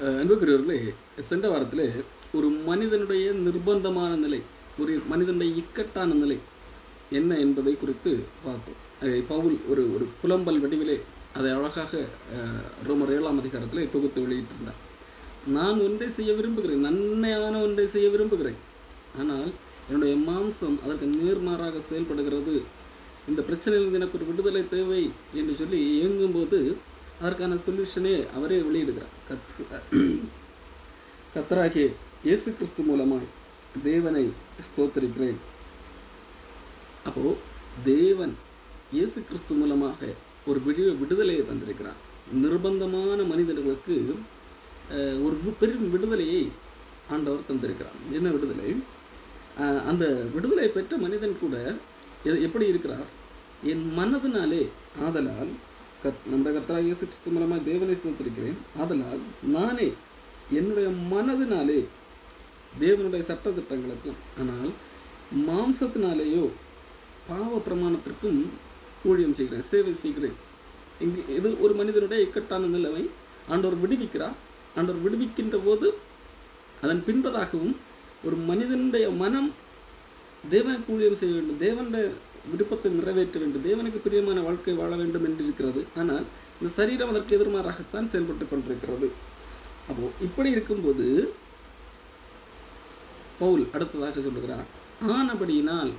அன்புக்குரியவர்களே, சென்ற வாரத்திலே ஒரு மனிதனுடைய நிர்பந்தமான நிலை, ஒரு மனிதனுடைய இக்கட்டான நிலை என்ன என்பதை குறித்து பார்த்தோம். பவுல் ஒரு ஒரு புலம்பல் வடிவிலே அதை அழகாக ரோமர் 7ஆம் அதிகாரத்திலே தொகுத்து வெளியிட்டிருந்தார். நான் ஒன்றை செய்ய விரும்புகிறேன், நன்மையான ஒன்றை செய்ய விரும்புகிறேன், ஆனால் என்னுடைய மாம்சம் அதற்கு நேர்மாறாக செயல்படுகிறது. இந்த பிரச்சனையில் எனக்கு ஒரு விடுதலை தேவை என்று சொல்லி இயங்கும்போது அதற்கான சொல்யூஷனே அவரே வெளியிடுகிறார். கர்த்தராகிய இயேசு கிறிஸ்து மூலமாய் தேவனை ஸ்தோத்திரிக்கிறேன். அப்போ தேவன் இயேசு கிறிஸ்து மூலமாக ஒரு விடுதலையை தந்திருக்கிறார். நிர்பந்தமான மனிதர்களுக்கு ஒரு பெரும் விடுதலையை ஆண்டவர் தந்திருக்கிறார். என்ன விடுதலை? அந்த விடுதலை பெற்ற மனிதன் கூட எப்படி இருக்கிறார்? என் மனதினாலே, ஆதலால் நம்முடைய கர்த்தராகிய இயேசு கிறிஸ்து மூலமாக தேவனை ஸ்தோத்திரிக்கிறேன், ஆதலால் நானே என்னுடைய மனதினாலே தேவனுடைய சட்ட திட்டங்களுக்கும், ஆனால் மாம்சத்தினாலேயோ பாவ பிரமாணத்திற்கும் ஊழியம் செய்கிறேன், சேவை செய்கிறேன். இது ஒரு மனிதனுடைய இக்கட்டான நிலைமை ஆண்டவர் விடுவிக்கிறார். ஆண்டவர் விடுவிக்கின்ற போது அதன் பின்பதாகவும் ஒரு மனிதனுடைய மனம் தேவனுக்கு ஊழியம் செய்ய வேண்டும், தேவனுடைய விருப்பத்தை நிறைவேற்ற வேண்டும், தேவனுக்கு பிரியமான வாழ்க்கை வாழ வேண்டும் என்று இருக்கிறது. ஆனால் இந்த சரீரம் அதற்கு எதிர்மாறாகத்தான் செயல்பட்டு கொண்டிருக்கிறது. அப்போ இப்படி இருக்கும்போது பவுல் அடுத்ததாக சொல்லுகிறார், ஆனபடியினால்,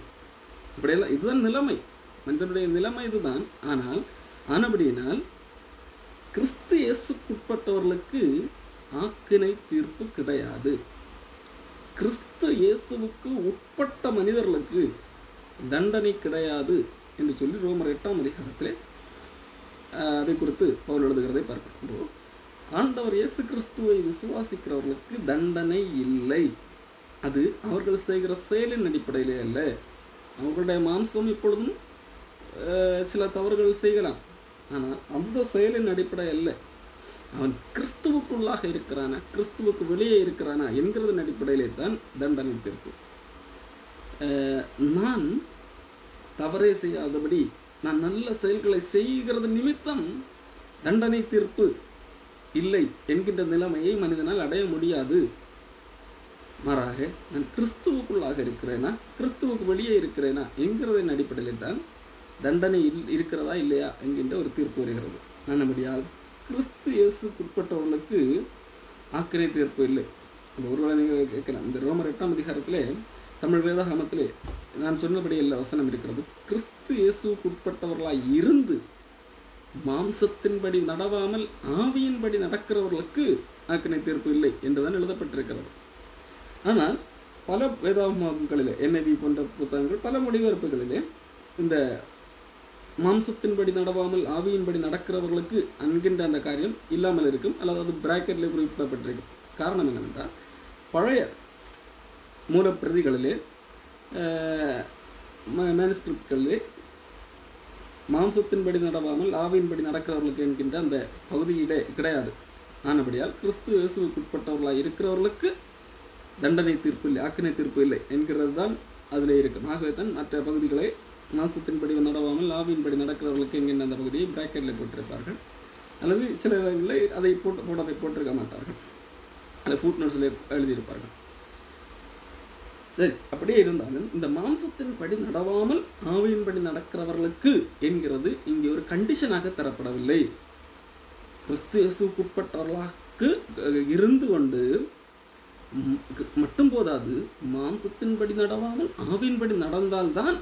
இப்படியெல்லாம் இதுதான் நிலைமை, மனிதனுடைய நிலைமை இதுதான். ஆனால் ஆனபடியினால் கிறிஸ்து இயேசுக்குட்பட்டவர்களுக்கு ஆக்கினை தீர்ப்பு கிடையாது. கிறிஸ்து இயேசுவுக்கு உட்பட்ட மனிதர்களுக்கு தண்டனை கிடையாது என்று சொல்லி ரோமர் 8ஆம் அதிகாரத்திலே அதை குறித்து பவுல் எழுதுகிறதை பார்க்கிறோம். ஆண்டவர் இயேசு கிறிஸ்துவை விசுவாசிக்கிறவர்களுக்கு தண்டனை இல்லை. அது அவர்கள் செய்கிற செயலின் அடிப்படையிலே அல்ல. அவர்களுடைய மாம்சம் இப்பொழுதும் சில தவறுகள் செய்யலாம், ஆனால் அந்த செயலின் அடிப்படை அல்ல. அவன் கிறிஸ்துவுக்குள்ளாக இருக்கிறானா, கிறிஸ்துவுக்கு வெளியே இருக்கிறானா என்கிறதன் அடிப்படையிலே தான் தண்டனை தீர்ப்பு. நான் தவறே செய்யாதபடி நான் நல்ல செயல்களை செய்கிறது நிமித்தம் தண்டனை தீர்ப்பு இல்லை என்கின்ற நிலைமையை மனிதனால் அடைய முடியாது. மாறாக நான் கிறிஸ்துவுக்குள்ளாக இருக்கிறேனா, கிறிஸ்துவுக்கு வெளியே இருக்கிறேனா என்கிறதன் அடிப்படையில் தான் தண்டனை இருக்கிறதா இல்லையா என்கின்ற ஒரு தீர்ப்பு வருகிறது. நல்லபடியால் கிறிஸ்து இயேசுக்குட்பட்டவர்களுக்கு ஆக்கினை தீர்ப்பு இல்லை. இந்த ஒருவேளை நீங்கள் கேட்கலாம், இந்த ரோமர் 8ஆம் அதிகாரத்திலே தமிழ் வேதாகமத்திலே நான் சொன்னபடி எல்லா வசனம் இருக்கிறது. கிறிஸ்து இயேசுக்குட்பட்டவர்களாய் இருந்து மாம்சத்தின்படி நடவாமல் ஆவியின்படி நடக்கிறவர்களுக்கு ஆக்கினை தீர்ப்பு இல்லை என்றுதான் எழுதப்பட்டிருக்கிறது. ஆனால் பல வேதாகமங்களிலே, NIV போன்ற புத்தகங்கள், பல மொழிபெயர்ப்புகளிலே இந்த மாம்சத்தின்படி நடவாமல் ஆவியின்படி நடக்கிறவர்களுக்கு என்கின்ற அந்த காரியம் இல்லாமல் இருக்கும், அல்லது அது பிராக்கெட்டில் குறிப்பிடப்பட்டிருக்கும். காரணம் என்னவென்றால், பழைய மூலப்பிரதிகளிலே, மேனுஸ்கிரிப்ட்களிலே மாம்சத்தின்படி நடவாமல் ஆவியின்படி நடக்கிறவர்களுக்கு என்கின்ற அந்த பகுதியிலே கிடையாது. ஆனபடியால் கிறிஸ்து இயேசுவுக்குட்பட்டவர்களாக இருக்கிறவர்களுக்கு தண்டனை தீர்ப்பு இல்லை, ஆக்கினை தீர்ப்பு இல்லை என்கிறது தான் அதில் இருக்கும். ஆகவே தான் மற்ற பகுதிகளை மாம்சத்தின்படி நடவாமல் ஆவியின்படி நடக்கிறவர்களுக்கு என்கின்ற அந்த பகுதியை பிராக்கெட்டில் போட்டிருப்பார்கள், அல்லது சில இடங்களில் அதை போட்டிருக்க மாட்டார்கள், அதை ஃபுட் நோட்ஸில் எழுதியிருப்பார்கள். சரி, அப்படியே இருந்தாலும் இந்த மாம்சத்தின்படி நடவாமல் ஆவியின்படி நடக்கிறவர்களுக்கு என்கிறது இங்கே ஒரு கண்டிஷனாக தரப்படவில்லை. கிறிஸ்து இயேசுவுக்குட்பட்டவர்களுக்கு இருந்து கொண்டு மட்டும் போதாது, மாம்சத்தின்படி நடவாமல் ஆவியின்படி நடந்தால்தான்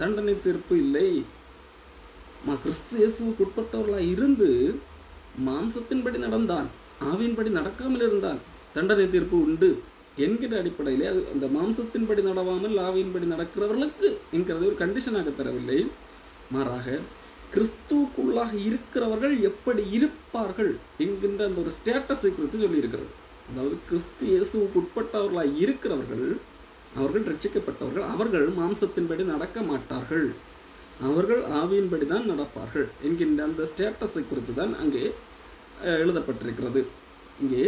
தண்டனை தீர்ப்பு இல்லை. கிறிஸ்து இயேசுவுக்கு உட்பட்டவர்களாக இருந்து மாம்சத்தின்படி நடந்தால், ஆவியின்படி நடக்காமல் இருந்தால் தண்டனை தீர்ப்பு உண்டு என்கிற அடிப்படையிலே அது அந்த மாம்சத்தின்படி நடவாமல் ஆவியின்படி நடக்கிறவர்களுக்கு என்கிறது ஒரு கண்டிஷனாக தரவில்லை. மாறாக கிறிஸ்துவுக்குள்ளாக இருக்கிறவர்கள் எப்படி இருப்பார்கள் என்கின்ற அந்த ஒரு ஸ்டேட்டஸை குறித்து சொல்லியிருக்கிறது. அதாவது கிறிஸ்து இயேசுவுக்கு உட்பட்டவர்களாக இருக்கிறவர்கள், அவர்கள் ரட்சிக்கப்பட்டவர்கள், அவர்கள் மாம்சத்தின்படி நடக்க மாட்டார்கள், அவர்கள் ஆவியின்படி தான் நடப்பார்கள் என்கின்ற அந்த ஸ்டேட்டஸை குறித்து தான் அங்கே எழுதப்பட்டிருக்கிறது. இங்கே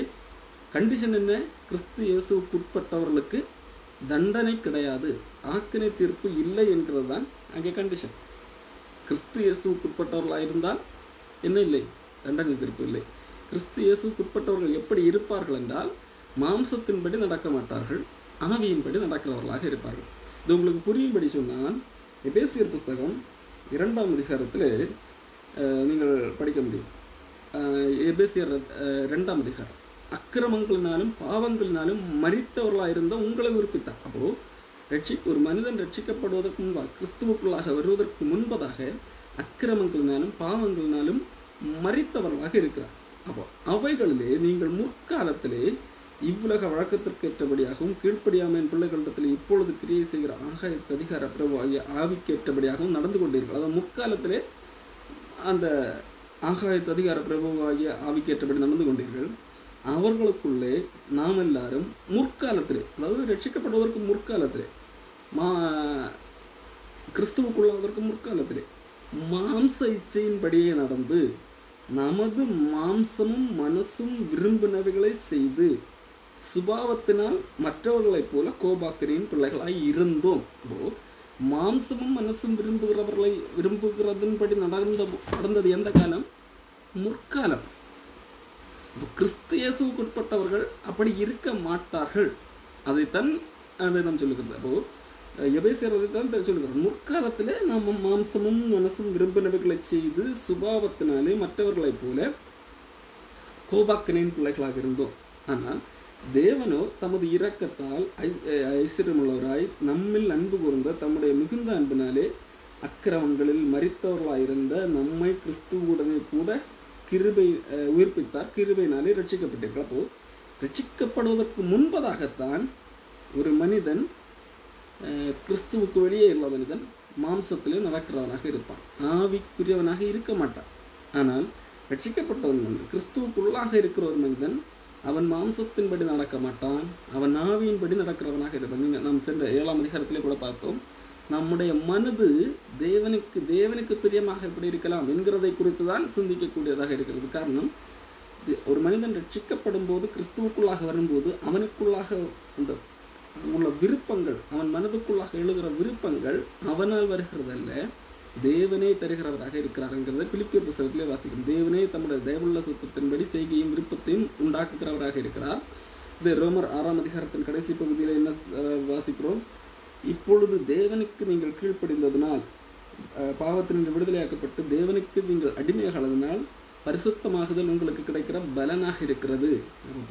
கண்டிஷன் என்ன? கிறிஸ்து இயேசுவுக்கு உட்பட்டவர்களுக்கு தண்டனை கிடையாது, ஆக்கினை தீர்ப்பு இல்லை என்கிறது தான் அங்கே கண்டிஷன். கிறிஸ்து இயேசுவுக்கு உட்பட்டவர்களாக இருந்தால் என்ன இல்லை? தண்டனை தீர்ப்பு இல்லை. கிறிஸ்து இயேசுக்குட்பட்டவர்கள் எப்படி இருப்பார்கள் என்றால் மாம்சத்தின்படி நடக்க மாட்டார்கள், ஆவியின்படி நடக்கிறவர்களாக இருப்பார்கள். இது உங்களுக்கு புரியும்படி சொன்னால் எபேசியர் புஸ்தகம் 2ஆம் அதிகாரத்தில் நீங்கள் படிக்க முடியும். எபேசியர் 2ஆம் அதிகாரம், அக்கிரமங்களினாலும் பாவங்களினாலும் மரித்தவர்களாயிருந்த உங்களை உயிர்ப்பித்தார். அப்போ ஒரு மனிதன் ரட்சிக்கப்படுவதற்கு முன்பாக, கிறிஸ்துவுக்குள்ளாக வருவதற்கு முன்பதாக அக்கிரமங்களினாலும் பாவங்களினாலும் மரித்தவர்களாக இருக்கிறார். அப்போ அவைகளிலே நீங்கள் முற்காலத்திலே இவ்வுலக வழக்கத்திற்கு ஏற்றபடியாகவும் கீழ்ப்படியாமையின் பிள்ளைகளிடத்தில் இப்பொழுது கிரியை செய்கிற ஆகாயத்து அதிகார பிரபுவாகிய ஆவிக்கு ஏற்றபடியாகவும் நடந்து கொண்டீர்கள். அதாவது முற்காலத்திலே அந்த ஆகாயத்து அதிகார பிரபுவாகிய ஆவிக்கு ஏற்றபடி நடந்து கொண்டீர்கள். அவர்களுக்குள்ளே நாம் எல்லாரும் முற்காலத்திலே, அதாவது ரட்சிக்கப்படுவதற்கு முற்காலத்திலே, கிறிஸ்துவுக்குள்ளாவதற்கு முற்காலத்திலே மாம்ச இச்சையின்படியே நடந்து நமது மாம்சமும் மனசும் விரும்பினவைகளை செய்து சுபாவத்தினால் மற்றவர்களைப் போல கோபாக்கிரியின் பிள்ளைகளாய் இருந்தோம். மாம்சமும் மனசும் விரும்புகிறதன்படி நடந்தது எந்த காலம்? முற்காலம். கிறிஸ்து இயேசுவுக்குட்பட்டவர்கள் அப்படி இருக்க மாட்டார்கள். அதைத்தான் நாம் சொல்லுகிறது. அப்போ எபேசியர் அதைத்தான் சொல்லுகிறார். முற்காலத்திலே நாம் மாம்சமும் மனசும் விரும்பினவைகளை செய்து சுபாவத்தினாலே மற்றவர்களைப் போல கோபாக்கினின் பிள்ளைகளாக இருந்தோம். ஆனால் தேவனோ தமது இரக்கத்தால் ஐஸ்வர்யமுள்ளவராய் நம்மில் அன்பு கூர்ந்த தம்முடைய மிகுந்த அன்பினாலே அக்கிரமங்களில் மரித்தவர்களாயிருந்த நம்மை கிறிஸ்துவுடனே கூட உயிர்ப்பித்தார். கிருபையினாலே ரட்சிக்கப்பட்டீர்கள். அப்போ ரட்சிக்கப்படுவதற்கு முன்பதாகத்தான் ஒரு மனிதன், கிறிஸ்துவுக்கு வெளியே உள்ள மனிதன் மாம்சத்திலே நடக்கிறவனாக இருப்பான், ஆவிக்குரியவனாக இருக்க மாட்டான். ஆனால் ரட்சிக்கப்பட்டவன் கிறிஸ்துவுக்குள்ளாக இருக்கிற ஒரு மனிதன் அவன் மாம்சத்தின்படி நடக்க மாட்டான், அவன் ஆவியின்படி நடக்கிறவனாக இருப்பான். நாம் சென்ற 7ஆம் அதிகாரத்திலே கூட பார்த்தோம். நம்முடைய மனது தேவனுக்கு பிரியமாக எப்படி இருக்கலாம் என்கிறதை குறித்து தான் சிந்திக்கக்கூடியதாக இருக்கிறது. காரணம், ஒரு மனிதன் ரட்சிக்கப்படும் போது, கிறிஸ்துவுக்குள்ளாக வரும்போது அவனுக்குள்ளாக அந்த உள்ள விருப்பங்கள், அவன் மனதுக்குள்ளாக எழுகிற விருப்பங்கள் அவனால் வருகிறதல்ல, தேவனே தருகிறவராக இருக்கிறார் என்கிறத பிலிப்பியர் புத்தகத்திலே வாசிக்கிறோம். தேவனே தம்முடைய தயவுள்ள சுத்தத்தின்படி செய்கையும் விருப்பத்தையும் உண்டாக்குகிறவராக இருக்கிறார். இது ரோமர் 6ஆம் அதிகாரத்தின் கடைசி பகுதியில் என்ன வாசிக்கிறோம்? இப்பொழுது தேவனுக்கு நீங்கள் கீழ்ப்படிந்ததனால், பாவத்தினின்று விடுதலையாக்கப்பட்டு தேவனுக்கு நீங்கள் அடிமையானதனால் பரிசுத்தமாகுதல் உங்களுக்கு கிடைக்கிற பலனாக இருக்கிறது.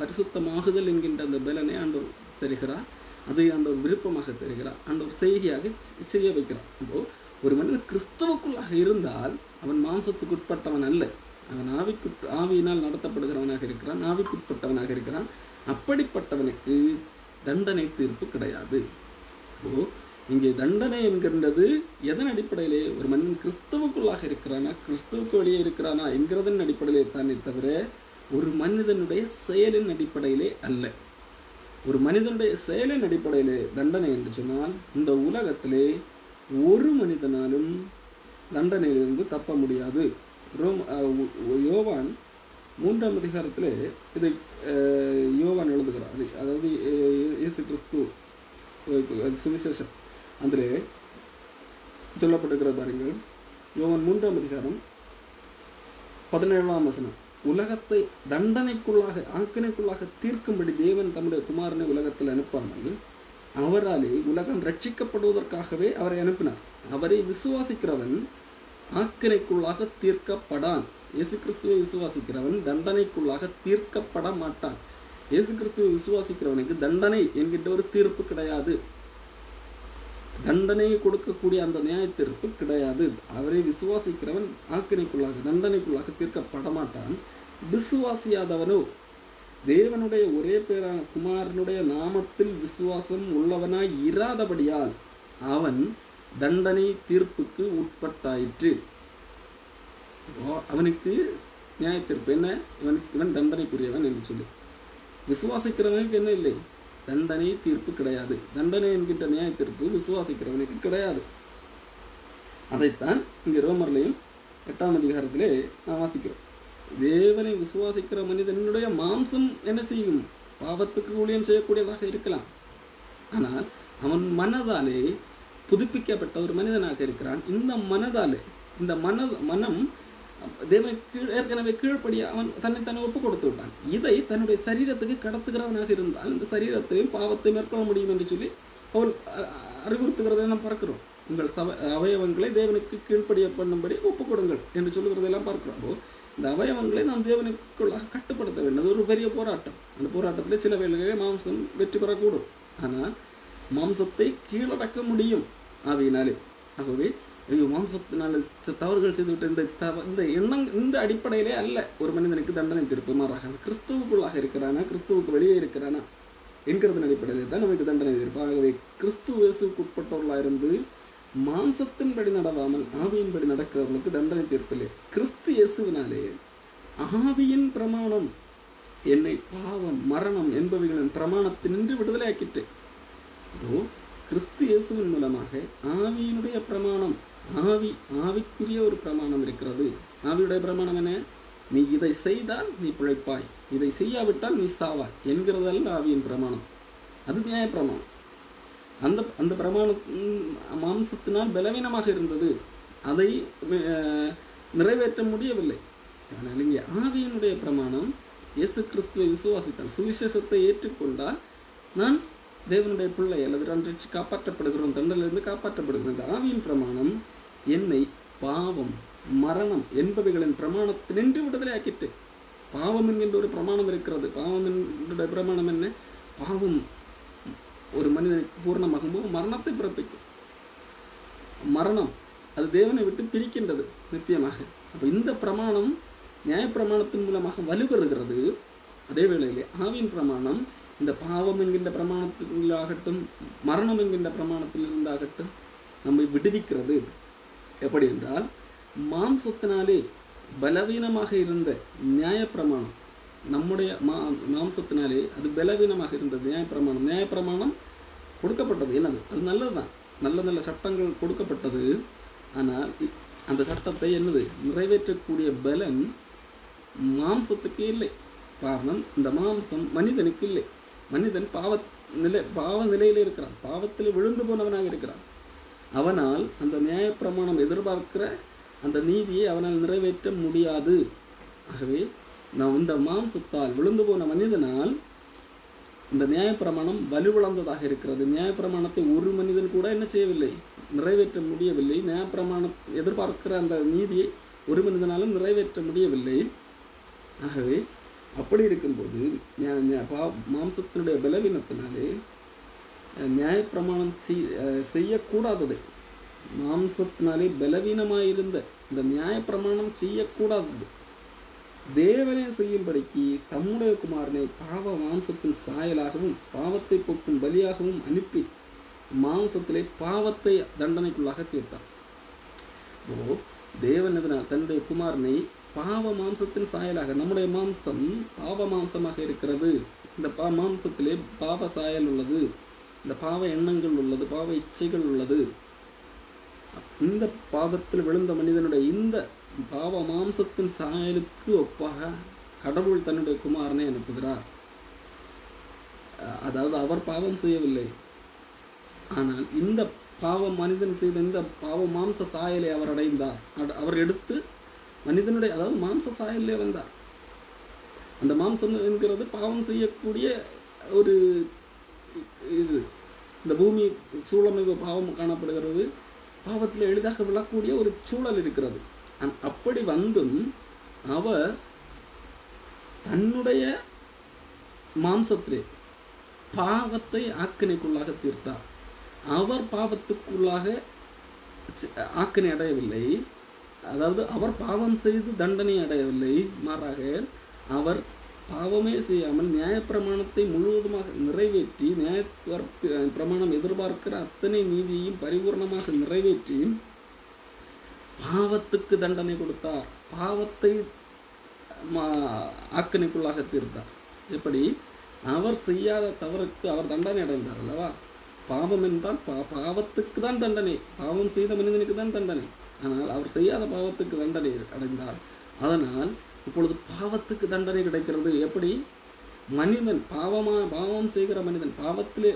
பரிசுத்தமாகுதல் என்கின்ற அந்த பலனை ஆண்டவர் தருகிறார். அதை ஆண்டவர் விருப்பமாக தருகிறார், ஆண்டவர் செய்கையாக செய்ய வைக்கிறார். அப்போ ஒரு மனிதன் கிறிஸ்துவுக்குள்ளாக இருந்தால் அவன் மாம்சத்துக்கு உட்பட்டவன் அல்ல, அவன் ஆவியினால் நடத்தப்படுகிறவனாக இருக்கிறான், ஆவிக்குட்பட்டவனாக இருக்கிறான். அப்படிப்பட்டவனுக்கு தண்டனை தீர்ப்பு கிடையாது. அப்போ இங்கே தண்டனை என்கின்றது எதன் அடிப்படையிலே? ஒரு மனிதன் கிறிஸ்துவுக்குள்ளாக இருக்கிறானா, கிறிஸ்துவுக்கு வெளியே இருக்கிறானா என்கிறதன் அடிப்படையிலே தானே தவிர ஒரு மனிதனுடைய செயலின் அடிப்படையிலே அல்ல. ஒரு மனிதனுடைய செயலின் அடிப்படையிலே தண்டனை என்று சொன்னால் இந்த உலகத்திலே ஒரு மனிதனாலும் தண்டனையிலிருந்து தப்ப முடியாது. யோவான் 3ஆம் அதிகாரத்திலே இதை யோவான் எழுதுகிறார். அதாவது இயேசு கிறிஸ்து சுவிசேஷம் அதிலே சொல்லப்பட்டிருக்கிற பாருங்கள். யோவான் 3ஆம் அதிகாரம் 17ஆம் வசனம், உலகத்தை தண்டனைக்குள்ளாக ஆக்கினைக்குள்ளாக தீர்க்கும்படி தேவன் தம்முடைய குமாரனை உலகத்தில் அனுப்பாமல் அவராலே உலகம் ரட்சிக்கப்படுவதற்காகவே அவரை அனுப்பினார். அவரை விசுவாசிக்கிறவன் ஆக்கினைக்குள்ளாக தீர்க்கப்படான். இயேசு கிறிஸ்துவை விசுவாசிக்கிறவன் தண்டனைக்குள்ளாக தீர்க்கப்பட மாட்டான். இயேசு கிறிஸ்துவை விசுவாசிக்கிறவனுக்கு தண்டனை என்கின்ற ஒரு தீர்ப்பு கிடையாது. தண்டனையை கொடுக்கக்கூடிய அந்த நியாய தீர்ப்பு கிடையாது. அவரை விசுவாசிக்கிறவன் ஆக்கினைக்குள்ளாக தண்டனைக்குள்ளாக தீர்க்கப்பட மாட்டான். விசுவாசியாதவனோ தேவனுடைய ஒரே பேரான குமாரனுடைய நாமத்தில் விசுவாசம் உள்ளவனாய் இராதபடியால் அவன் தண்டனை தீர்ப்புக்கு உட்பட்டாயிற்று. அவனுக்கு நியாய தீர்ப்பு என்ன? இவன் தண்டனைக்குரியவன் என்று சொல்லி. விசுவாசிக்கிறவனுக்கு என்ன இல்லை? தண்டனை தீர்ப்பு கிடையாது. தண்டனை என்கின்ற நியாய தீர்ப்பு விசுவாசிக்கிறவனுக்கு கிடையாது. அதைத்தான் இங்கே ரோமர்லையும் 8ஆம் அதிகாரத்திலே நான் வாசிக்கிறோம். தேவனை விசுவாசிக்கிற மனிதனுடைய மாம்சம் என்ன செய்யும்? பாவத்துக்கு ஊழியம் செய்யக்கூடியதாக இருக்கலாம். ஆனால் அவன் மனதாலே புதுப்பிக்கப்பட்ட ஒரு மனிதனாக இருக்கிறான். இந்த மனதாலே, இந்த மனம் தேவனுக்கு ஏற்கனவே கீழ்ப்படிய அவன் தன்னை ஒப்பு கொடுத்து விட்டான். இதை தன்னுடைய சரீரத்துக்கு கடத்துகிறவனாக இருந்தால் இந்த சரீரத்தையும் பாவத்தை மேற்கொள்ள முடியும் என்று சொல்லி அவள் அறிவுறுத்துகிறதை நாம் பார்க்கிறோம். உங்கள் அவயவங்களை தேவனுக்கு கீழ்ப்படிய பண்ணும்படி ஒப்பு கொடுங்கள் என்று சொல்லுகிறதெல்லாம் பார்க்கிறோம். இந்த அவயவங்களை நாம் தேவனுக்குள்ளாக கட்டுப்படுத்த வேண்டும். அது ஒரு பெரிய போராட்டம். அந்த போராட்டத்தில் சில வேளைகளிலே மாம்சம் வெற்றி பெறக்கூடும். ஆனால் மாம்சத்தை கீழடக்க முடியும் ஆவியினாலே. ஆகவே மாம்சத்தினால் தவறுகள் செய்துவிட்டு இந்த எண்ணம் இந்த அடிப்படையிலே அல்ல ஒரு மனிதனுக்கு தண்டனை தீர்ப்பு. மாறாக கிறிஸ்துவுக்குள்ளாக இருக்கிறானா, கிறிஸ்துவுக்கு வெளியே இருக்கிறானா என்கிறதன் அடிப்படையிலே தான் நமக்கு தண்டனை தீர்ப்பு. ஆகவே கிறிஸ்துவ இயேசுவுக்கு உட்பட்டவர்களாக இருந்து மாம்சத்தின்படி நடவாமல் ஆவியின்படி நடக்கிறவர்களுக்கு தண்டனை தீர்ப்பில்லை. கிறிஸ்து இயேசுவினாலே ஆவியின் பிரமாணம் என்னை பாவம் மரணம் என்பவைகளின் பிரமாணத்தினின்று விடுதலை ஆக்கிட்டு, கிறிஸ்து இயேசுவின் மூலமாக ஆவியினுடைய பிரமாணம், ஆவிக்குரிய ஒரு பிரமாணம் இருக்கிறது. ஆவியுடைய பிரமாணம் என்ன? நீ இதை செய்தால் நீ பிழைப்பாய், இதை செய்யாவிட்டால் நீ சாவாய் என்கிறதல்ல ஆவியின் பிரமாணம். அது நியாய பிரமாணம். அந்த பிரமாணம் மாம்சத்தினால் பலவீனமாக இருந்தது, அதை நிறைவேற்ற முடியவில்லை. ஆனால் இங்கே ஆவியினுடைய பிரமாணம், இயேசு கிறிஸ்துவை விசுவாசித்தால், சுவிசேஷத்தை ஏற்றுக்கொண்டால் நான் தேவனுடைய பிள்ளை அல்லது காப்பாற்றப்படுகிறோம், தண்டனிலிருந்து காப்பாற்றப்படுகிறோம். இந்த ஆவியின் பிரமாணம் என்னை பாவம் மரணம் என்பவைகளின் பிரமாணத்தினின்று விடுதலை ஆக்கிட்டு, பாவம் என்கின்ற ஒரு பிரமாணம் இருக்கிறது. பாவம் என்கின்ற பிரமாணம் என்ன? பாவம் ஒரு மனிதனுக்கு பூர்ணமாகும்போது மரணத்தை பிறப்பிக்கும். மரணம் அது தேவனை விட்டு பிரிக்கின்றது நித்தியமாக. அப்போ இந்த பிரமாணம் நியாயப்பிரமாணத்தின் மூலமாக வலுப்பெறுகிறது. அதே வேளையிலே ஆவியின் பிரமாணம் இந்த பாவம் என்கின்ற பிரமாணத்திலாகட்டும் மரணம் என்கின்ற பிரமாணத்திலிருந்தாகட்டும் நம்மை விடுவிக்கிறது. எப்படி என்றால், மாம்சத்தினாலே பலவீனமாக இருந்த நியாயப்பிரமாணம், நம்முடைய மாம்சத்தினாலே அது பலவீனமாக இருந்தது. நியாயப்பிரமாணம் கொடுக்கப்பட்டது. என்னது? அது நல்லதுதான், நல்ல சட்டங்கள் கொடுக்கப்பட்டது. ஆனால் அந்த சட்டத்தை என்னது நிறைவேற்றக்கூடிய பலன் மாம்சத்துக்கு இல்லை. காரணம், இந்த மாம்சம் மனிதனுக்கு இல்லை. மனிதன் பாவ நிலையிலே இருக்கிறான், பாவத்தில் விழுந்து போனவனாக இருக்கிறான். அவனால் அந்த நியாயப்பிரமாணம் எதிர்பார்க்கிற அந்த நீதியை அவனால் நிறைவேற்ற முடியாது. ஆகவே நாம் இந்த மாம்சத்தால் விழுந்து போன மனிதனால் இந்த நியாயப்பிரமாணம் வலுவிழந்ததாக இருக்கிறது. நியாயப்பிரமாணத்தை ஒரு மனிதன் கூட என்ன செய்யவில்லை, நிறைவேற்ற முடியவில்லை. நியாயப்பிரமாணம் எதிர்பார்க்கிற அந்த நீதியை ஒரு மனிதனாலும் நிறைவேற்ற முடியவில்லை. ஆகவே அப்படி இருக்கும்போது மாம்சத்தினுடைய பலவீனத்தினாலே நியாயப்பிரமாணம் செய்யக்கூடாதது, மாம்சத்தினாலே பலவீனமாயிருந்த இந்த நியாயப்பிரமாணம் செய்யக்கூடாதது தேவனே செய்யும்படிக்கு தம்முடைய குமாரனை பாவ மாம்சத்தின் சாயலாகவும் பாவத்தை போக்கும் பலியாகவும் அனுப்பி மாம்சத்திலே பாவத்தை தண்டனைக்குள்ளாக தீர்த்தார். தேவன் எதனால் தன்னுடைய குமாரனை பாவ மாம்சத்தின் சாயலாக, நம்முடைய மாம்சம் பாவ மாம்சமாக இருக்கிறது. இந்த மாம்சத்திலே பாவ சாயல் உள்ளது, இந்த பாவ எண்ணங்கள் உள்ளது, பாவ இச்சைகள் உள்ளது. இந்த பாவத்தில் விழுந்த மனிதனுடைய இந்த பாவ மாம்சத்தின் சாயலுக்கு ஒப்பாக கடவுள் தன்னுடைய குமாரனை அனுப்புகிறார். அதாவது அவர் பாவம் செய்யவில்லை, ஆனால் இந்த பாவம் மனிதன் செய்த இந்த பாவ மாம்ச சாயலை அவர் அடைந்தார். அவர் எடுத்து மனிதனுடைய, அதாவது மாம்ச சாயலே வந்தார். அந்த மாம்சம் என்கிறது பாவம் செய்யக்கூடிய ஒரு இது. இந்த பூமி சூழமைவு பாவம் காணப்படுகிறது, பாவத்தில் எளிதாக விழக்கூடிய ஒரு சூழல் இருக்கிறது. அப்படி வந்தும் அவர் தன்னுடைய மாம்சத்திலே பாவத்தை ஆக்கினைக்குள்ளாக தீர்த்தார். அவர் பாவத்துக்குள்ளாக ஆக்கினை அடையவில்லை, அதாவது அவர் பாவம் செய்து தண்டனை அடையவில்லை. மாறாக அவர் பாவமே செய்யாமல் நியாயப்பிரமாணத்தை முழுவதுமாக நிறைவேற்றி, நியாய பிரமாணம் எதிர்பார்க்கிற அத்தனை நீதியையும் பரிபூர்ணமாக நிறைவேற்றி பாவத்துக்கு தண்டனை கொடுத்தார், பாவத்தை ஆக்கினைக்குள்ளாக தீர்த்தார். எப்படி? அவர் செய்யாத தவறுக்கு அவர் தண்டனை அடைந்தார் அல்லவா? பாவம் என்றால் பாவத்துக்கு தான் தண்டனை, பாவம் செய்த மனிதனுக்கு தான் தண்டனை. ஆனால் அவர் செய்யாத பாவத்துக்கு தண்டனை அடைந்தார். அதனால் இப்பொழுது பாவத்துக்கு தண்டனை கிடைக்கிறது. எப்படி? மனிதன் பாவம் செய்கிற மனிதன், பாவத்திலே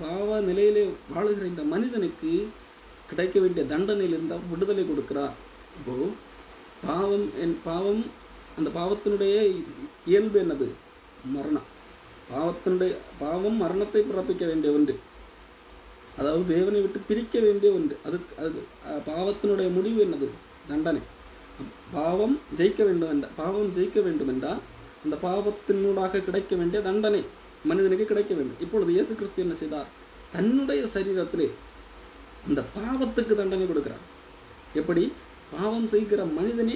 பாவ நிலையிலே வாழுகிற இந்த மனிதனுக்கு கிடைக்க வேண்டிய தண்டனையிலிருந்து விடுதலை கொடுக்கிறார். இப்போ பாவம் அந்த பாவத்தினுடைய இயல்பு என்னது? மரணம். பாவம் மரணத்தை பிறப்பிக்க வேண்டிய ஒன்று, அதாவது தேவனை விட்டு பிரிக்க வேண்டிய ஒன்று. அது பாவத்தினுடைய முடிவு என்னது? தண்டனை. பாவம் ஜெயிக்க வேண்டும் என்றால் அந்த பாவத்தினூடாக கிடைக்க வேண்டிய தண்டனை மனிதனுக்கு கிடைக்க வேண்டும். இப்பொழுது இயேசு கிறிஸ்து என்ன செய்தார்? தன்னுடைய சரீரத்திலே அந்த பாவத்துக்கு தண்டனை கொடுக்கிறார். எப்படி? பாவம் செய்கிற மனிதனை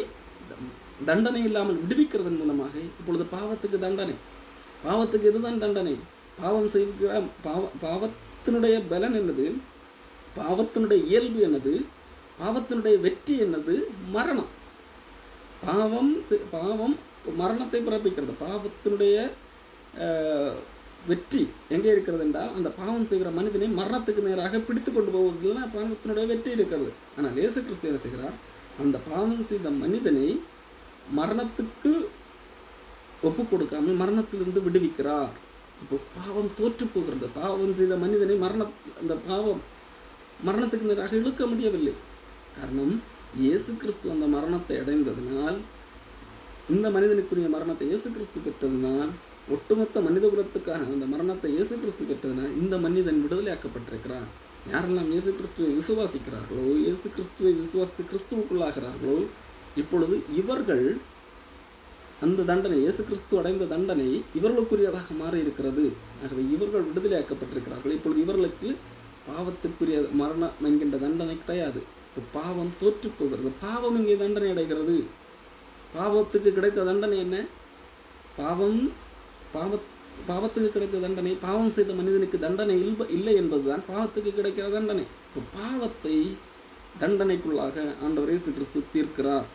தண்டனை இல்லாமல் விடுவிக்கிறதன் மூலமாக இப்பொழுது பாவத்துக்கு தண்டனை. பாவத்துக்கு எதுதான் தண்டனை? பாவம் செய்கிற பாவத்தினுடைய பலன் என்னது? பாவத்தினுடைய இயல்பு என்னது? பாவத்தினுடைய வெற்றி என்னது? மரணம். பாவம் மரணத்தை பிறப்பிக்கிறது. பாவத்தினுடைய வெற்றி எங்கே இருக்கிறது என்றால் அந்த பாவம் செய்கிற மனிதனை மரணத்துக்கு நேராக பிடித்து கொண்டு போவதில் பாவத்தினுடைய வெற்றி இருக்கிறது. ஆனால் இயேசு கிறிஸ்து என்ன செய்கிறார்? அந்த பாவம் செய்த மனிதனை மரணத்துக்கு ஒப்பு கொடுக்காமல் மரணத்திலிருந்து விடுவிக்கிறார். இப்போ பாவம் தோற்று போகிறது. பாவம் செய்த மனிதனை அந்த பாவம் மரணத்துக்கு நேராக இழுக்க முடியவில்லை. காரணம், இயேசு கிறிஸ்து அந்த மரணத்தை அடைந்ததினால், இந்த மனிதனுக்குரிய மரணத்தை இயேசு கிறிஸ்து பெற்றதினால், ஒட்டுமொத்த மனித குலத்துக்கான அந்த மரணத்தை இயேசு கிறிஸ்து பெற்றதினால் இந்த மனிதன் விடுதலையாக்கப்பட்டிருக்கிறான். யாரெல்லாம் இயேசு கிறிஸ்துவை விசுவாசிக்கிறார்களோ, இயேசு கிறிஸ்துவை விசுவாசித்து கிறிஸ்துவுக்குள்ளாகிறார்களோ, இப்பொழுது இவர்கள் அந்த தண்டனை, இயேசு கிறிஸ்து அடைந்த தண்டனை இவர்களுக்குரியதாக மாறி இருக்கிறது. ஆகவே இவர்கள் விடுதலையாக்கப்பட்டிருக்கிறார்கள். இப்பொழுது இவர்களுக்கு பாவத்துக்குரிய மரணம் என்கின்ற தண்டனை கிடையாது. பாவம் தோற்று போகிறது. பாவம் இங்கே தண்டனை அடைகிறது. பாவத்துக்கு கிடைத்த தண்டனை என்ன? பாவத்துக்கு கிடைத்த தண்டனை, பாவம் செய்த மனிதனுக்கு தண்டனை இல்லை என்பதுதான் பாவத்துக்கு கிடைக்கிற தண்டனை. பாவத்தை தண்டனைக்குள்ளாக ஆண்டவர் இயேசு கிறிஸ்து தீர்க்கிறார்.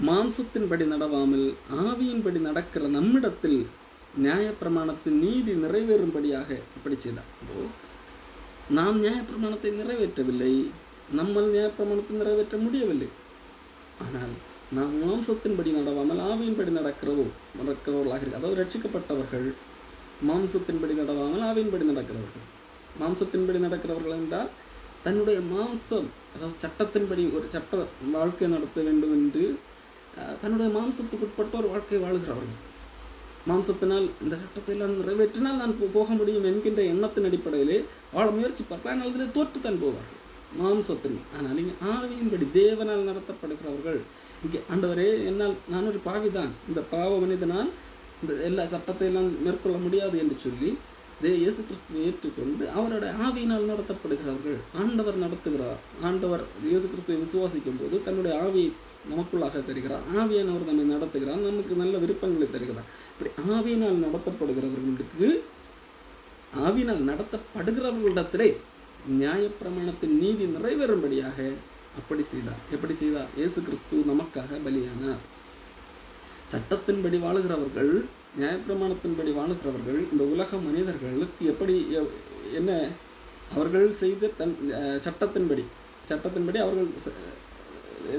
மாம்சத்தின்படி நடவாமல் ஆவியின்படி நடக்கிற நம்மிடத்தில் நியாயப்பிரமாணத்தின் நீதி நிறைவேறும்படியாக இப்படி செய்தார். நாம் நியாயப்பிரமாணத்தை நிறைவேற்றவில்லை, நம்மால் நியாயப்பிரமாணத்தை நிறைவேற்ற முடியவில்லை. ஆனால் நாம் மாம்சத்தின்படி நடவாமல் ஆவியின்படி நடக்கிறவர்களாக இருக்கு. அதாவது ரட்சிக்கப்பட்டவர்கள் மாம்சத்தின்படி நடவாமல் ஆவியின்படி நடக்கிறவர்கள். மாம்சத்தின்படி நடக்கிறவர்கள் என்றால் தன்னுடைய மாம்சம், அதாவது சட்டத்தின்படி ஒரு சட்ட வாழ்க்கை நடத்த வேண்டும் என்று தன்னுடைய மாம்சத்துக்குட்பட்ட ஒரு வாழ்க்கை வாழ்கிறவர்கள். மாம்சத்தினால் இந்த சட்டத்தை எல்லாம் நிறைவேற்றினால் நான் போக முடியும் என்கின்ற எண்ணத்தின் அடிப்படையிலே வாழ முயற்சி பார்க்கலாம். ஆனால் அதில் தோற்றுத்தான் போவார்கள் மாம்சத்தின். ஆனால் இங்கே ஆவியின்படி தேவனால் நடத்தப்படுகிறவர்கள், இங்கே ஆண்டவரே நான் ஒரு பாவிதான், இந்த பாவ மனிதனால் இந்த எல்லா சட்டத்தை எல்லாம் மேற்கொள்ள முடியாது என்று சொல்லி இயேசு கிறிஸ்துவை ஏற்றுக்கொண்டு அவருடைய ஆவியினால் நடத்தப்படுகிறவர்கள். ஆண்டவர் நடத்துகிறார். ஆண்டவர் இயேசு கிறிஸ்துவை விசுவாசிக்கும் போது தன்னுடைய ஆவியை நமக்குள்ளாக தருகிறார். ஆவியானவர் நம்மை நடத்துகிறார், நமக்கு நல்ல விருப்பங்களை தருகிறார். இப்படி ஆவியினால் நடத்தப்படுகிறவர்களுக்கு, ஆவியினால் நடத்தப்படுகிறவர்களிடத்திலே நியாயப்பிரமாணத்தின் நீதி நிறைவேறும்படியாக அப்படி செய்தார். எப்படி செய்தார்? இயேசு கிறிஸ்து நமக்காக பலியானார். சட்டத்தின்படி வாழுகிறவர்கள், நியாயப்பிரமாணத்தின்படி வாழுகிறவர்கள், இந்த உலக மனிதர்களுக்கு எப்படி என்ன அவர்கள் செய்த சட்டத்தின்படி அவர்கள்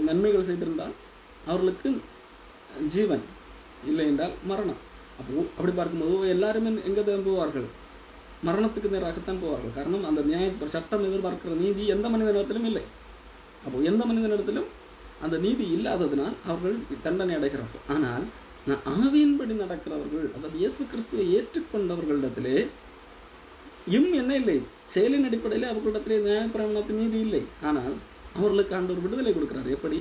நன்மைகள் செய்திருந்தால் அவர்களுக்கு ஜீவன், இல்லை என்றால் மரணம். அப்படி பார்க்கும்போது எல்லாருமே எங்கே தான் போவார்கள்? மரணத்துக்கு நேராகத்தான் போவார்கள். காரணம், அந்த சட்டம் எதிர்பார்க்கிற நீதி எந்த மனிதனிடத்திலும் இல்லை. எந்த மனிதனிடத்திலும் அந்த நீதி இல்லாததினால் அவர்கள் தண்டனை அடைகிறார்கள். ஆனால் ஆவியின்படி நடக்கிறவர்கள், அதாவது இயேசு கிறிஸ்துவை ஏற்றுக்கொண்டவர்களிடத்திலே என்ன இல்லை? செயலின் அடிப்படையில் அவர்களிடத்திலே நியாயப்பிரமாணத்தின் நீதி இல்லை. ஆனால் அவர்களுக்கு ஆண்டவர் விடுதலை கொடுக்கிறார். எப்படி?